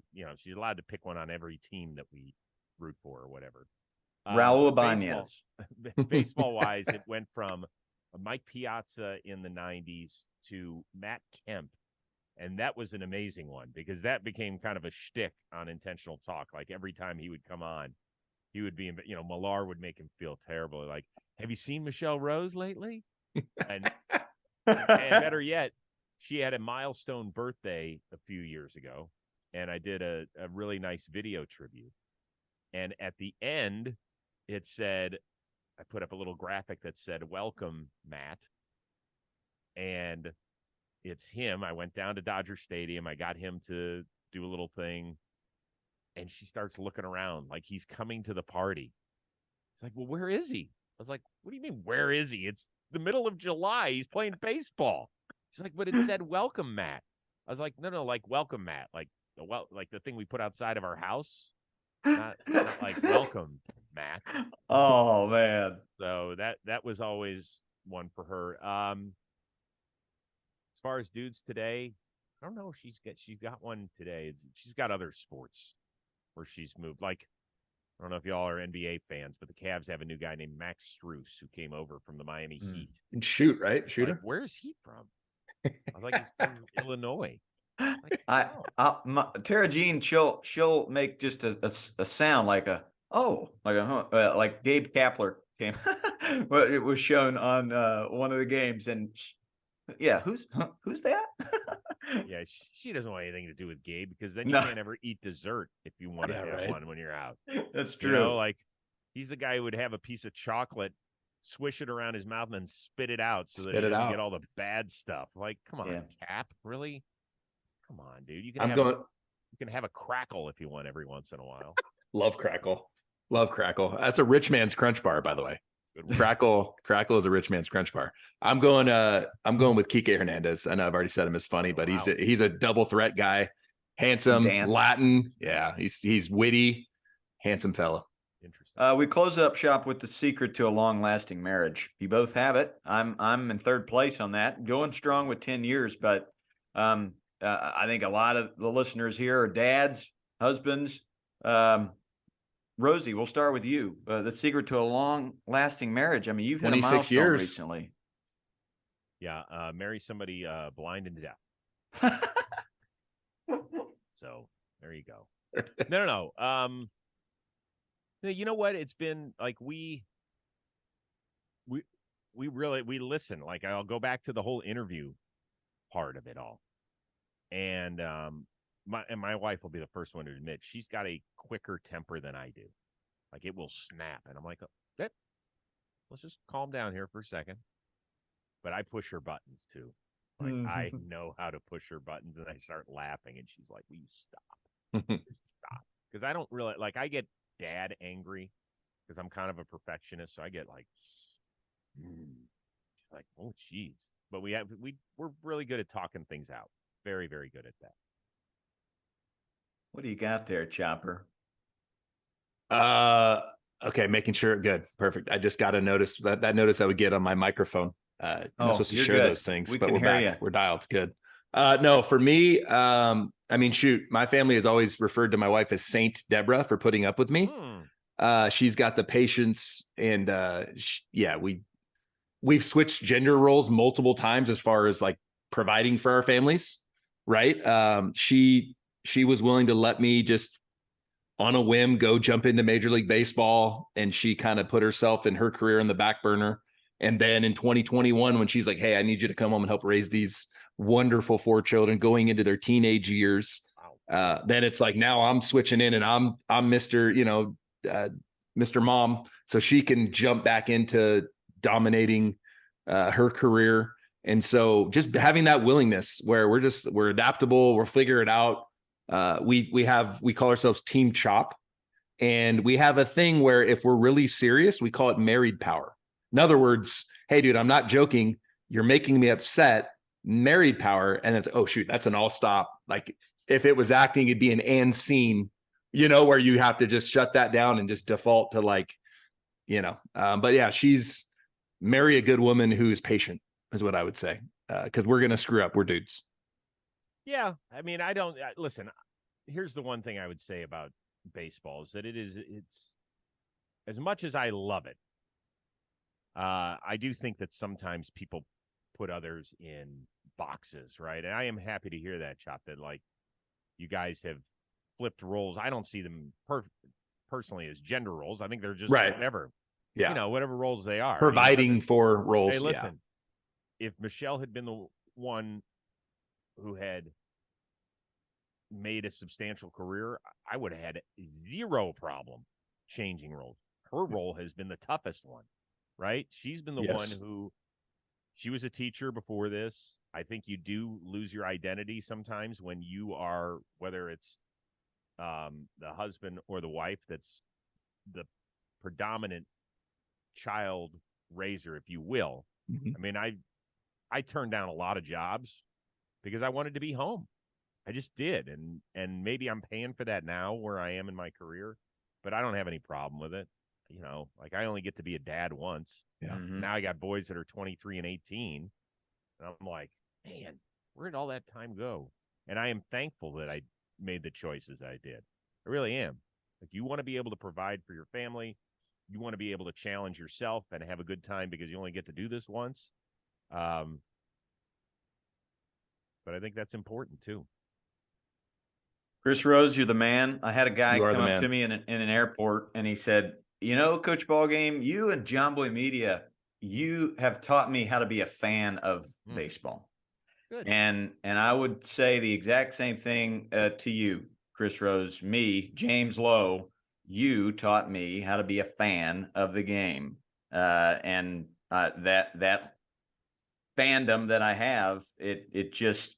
allowed to pick one on every team that we root for or whatever. Raul Ibanez. Baseball wise, it went from Mike Piazza in the 90s to Matt Kemp. And that was an amazing one, because that became kind of a shtick on Intentional Talk. Like every time he would come on, he would be, Millar would make him feel terrible. Like, have you seen Michelle Rose lately? And better yet, she had a milestone birthday a few years ago, and I did a really nice video tribute. And at the end, it said, I put up a little graphic that said, "Welcome, Matt." And it's him. I went down to Dodger Stadium. I got him to do a little thing. And she starts looking around like he's coming to the party. It's like, well, where is he? I was like, what do you mean, where is he? It's the middle of July. He's playing baseball. She's like, but it said welcome, Matt. I was like, no, like welcome, Matt. Like the thing we put outside of our house. Not like welcome, Matt. Oh man. So that was always one for her. As far as dudes today, I don't know if she's got one today. She's got other sports where she's moved. Like, I don't know if y'all are NBA fans, but the Cavs have a new guy named Max Strus who came over from the Miami Heat. And shoot, right? Shooter. Like, where's he from? I was like, he's from Illinois. Like, Tara Jean, she'll make just a sound like like Gabe Kapler came, but it was shown on one of the games, and who's that? Yeah, she doesn't want anything to do with Gabe because then you can't ever eat dessert if you want to have one when you're out. That's true. You know, like he's the guy who would have a piece of chocolate, swish it around his mouth, and then spit it out so that he doesn't get all the bad stuff. Like, come on, Cap, really? Come on, dude. You can have a crackle if you want every once in a while. Love crackle. That's a rich man's crunch bar, by the way. Crackle is a rich man's crunch bar. I'm going with Kike Hernandez. I know I've already said him as funny, but he's a double threat guy. Handsome, Latin. Yeah, he's witty, handsome fella. Interesting. We close up shop with the secret to a long-lasting marriage. You both have it. I'm in third place on that, going strong with 10 years. But I think a lot of the listeners here are dads, husbands. Rosie, we'll start with you. The secret to a long-lasting marriage. I mean, you've hit a milestone recently. Yeah, marry somebody blind and deaf. So there you go. No. You know what? It's been like we listen. Like I'll go back to the whole interview part of it all, and my wife will be the first one to admit she's got a quicker temper than I do. Like it will snap, and I'm like, okay, let's just calm down here for a second. But I push her buttons too. Like I know how to push her buttons, and I start laughing, and she's like, "Will you stop? Stop?" Because I don't really I get dad angry because I'm kind of a perfectionist, so I get like, she's like, "Oh, geez." But we're really good at talking things out. Very, very good at that. What do you got there, Chopper? Okay, making sure. Good. Perfect. I just got a notice that notice I would get on my microphone. I'm supposed to share those things, but we're back. You. We're dialed. Good. No, for me, I mean, shoot, my family has always referred to my wife as Saint Deborah for putting up with me. She's got the patience, and we've switched gender roles multiple times as far as like providing for our families. Right. She was willing to let me just on a whim go jump into Major League Baseball, and she kind of put herself and her career in the back burner. And then in 2021, when she's like, "Hey, I need you to come home and help raise these wonderful 4 children going into their teenage years," then it's like now I'm switching in, and I'm Mr. Mr. Mom, so she can jump back into dominating her career. And so just having that willingness where we're adaptable, we'll figure it out. We call ourselves Team Chop, and we have a thing where if we're really serious, we call it married power. In other words, hey, dude, I'm not joking. You're making me upset. Married power. And it's, oh, shoot, that's an all stop. Like if it was acting, it'd be an and scene, where you have to just shut that down and just default to but yeah, she's marry a good woman who is patient is what I would say. Because we're going to screw up. We're dudes. Yeah. I mean, listen, here's the one thing I would say about baseball is that it's as much as I love it. I do think that sometimes people put others in boxes, right? And I am happy to hear that, Chop, that like you guys have flipped roles. I don't see them personally as gender roles. I think they're just whatever, whatever roles they are. Providing for roles. Hey, listen, if Michelle had been the one who had made a substantial career, I would have had zero problem changing roles. Her role has been the toughest one. right? She's been the one who, she was a teacher before this. I think you do lose your identity sometimes when you are, whether it's the husband or the wife that's the predominant child raiser, if you will. I mean, I turned down a lot of jobs because I wanted to be home. I just did. And maybe I'm paying for that now where I am in my career, but I don't have any problem with it. You know, like I only get to be a dad once. Yeah. Now I got boys that are 23 and 18. And I'm like, man, where did all that time go? And I am thankful that I made the choices I did. I really am. Like, you want to be able to provide for your family. You want to be able to challenge yourself and have a good time because you only get to do this once. But I think that's important too. Chris Rose, you're the man. I had a guy You are come the up to man. me in an airport, and he said, "You know, Coach Ballgame, you and John Boy Media, you have taught me how to be a fan of baseball." Good. And I would say the exact same thing to you, Chris Rose. Me, James Lowe, you taught me how to be a fan of the game, and that fandom that I have, it just,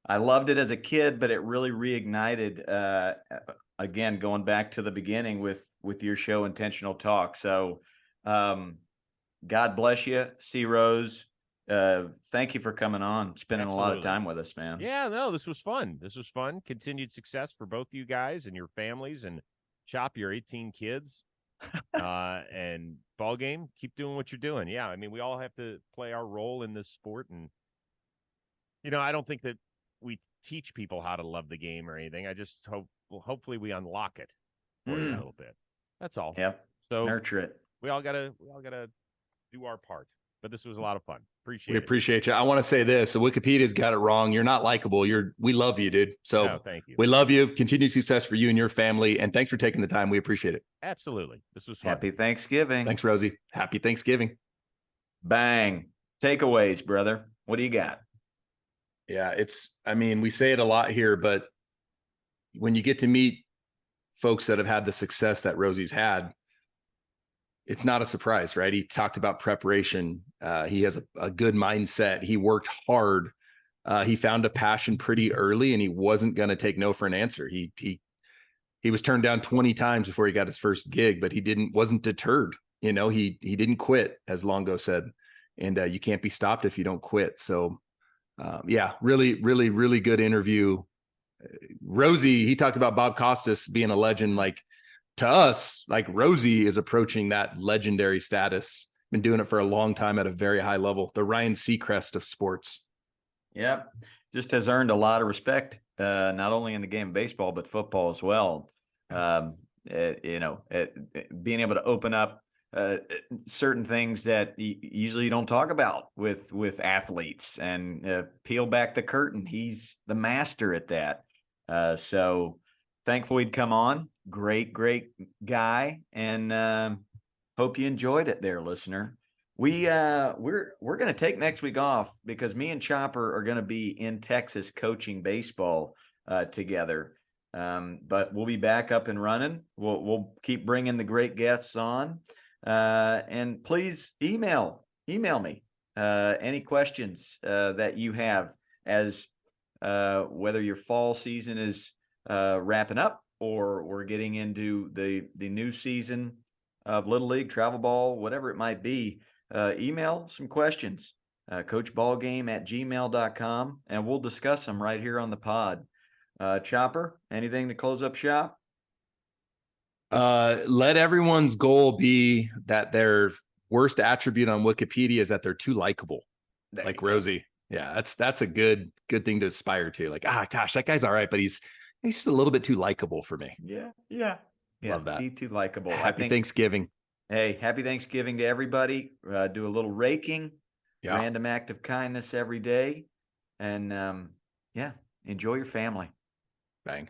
I loved it as a kid, but it really reignited, again, going back to the beginning with your show, Intentional Talk. So, God bless you, C Rose. Thank you for coming on, spending a lot of time with us, man. Yeah, no, this was fun. This was fun. Continued success for both you guys and your families, and Chop, your 18 kids. And Ballgame, keep doing what you're doing. Yeah, I mean, we all have to play our role in this sport. And, you know, I don't think that we teach people how to love the game or anything. I just hopefully we unlock it for you a little bit. That's all. Yep. So nurture it. We all gotta do our part. But this was a lot of fun. We appreciate you. I want to say this. So Wikipedia's got it wrong. You're not likable. We love you, dude. So no, thank you. We love you. Continued success for you and your family. And thanks for taking the time. We appreciate it. Absolutely. This was fun. Happy Thanksgiving. Thanks, Rosie. Happy Thanksgiving. Bang. Takeaways, brother. What do you got? Yeah, I mean, we say it a lot here, but when you get to meet folks that have had the success that Rosie's had, it's not a surprise, right? He talked about preparation. He has a good mindset. He worked hard. He found a passion pretty early, and he wasn't going to take no for an answer. He was turned down 20 times before he got his first gig, but he wasn't deterred. You know, he didn't quit, as Longo said, and you can't be stopped if you don't quit. So, yeah, really, really, really good interview. Rosie, he talked about Bob Costas being a legend. Like, to us, like, Rosie is approaching that legendary status. Been doing it for a long time at a very high level. The Ryan Seacrest of sports. Yep. Just has earned a lot of respect, not only in the game of baseball, but football as well. You know, being able to open up certain things that usually you don't talk about with athletes, and peel back the curtain. He's the master at that. So thankful he'd come on. Great guy, and hope you enjoyed it there, listener. We're going to take next week off because me and Chopper are going to be in Texas coaching baseball together. But we'll be back up and running. We'll keep bringing the great guests on, and please email me any questions that you have, as whether your fall season is wrapping up or we're getting into the new season of Little League, travel ball, whatever it might be. Email some questions, coachballgame@gmail.com, and we'll discuss them right here on the pod. Chopper, anything to close up shop? Let everyone's goal be that their worst attribute on Wikipedia is that they're too likable, like Rosie. Yeah, that's a good thing to aspire to. Like, gosh, that guy's all right, but he's just a little bit too likable for me. Yeah. Love that. Be too likable. Happy Thanksgiving. Hey, happy Thanksgiving to everybody. Do a little raking, random act of kindness every day, and enjoy your family. Bang.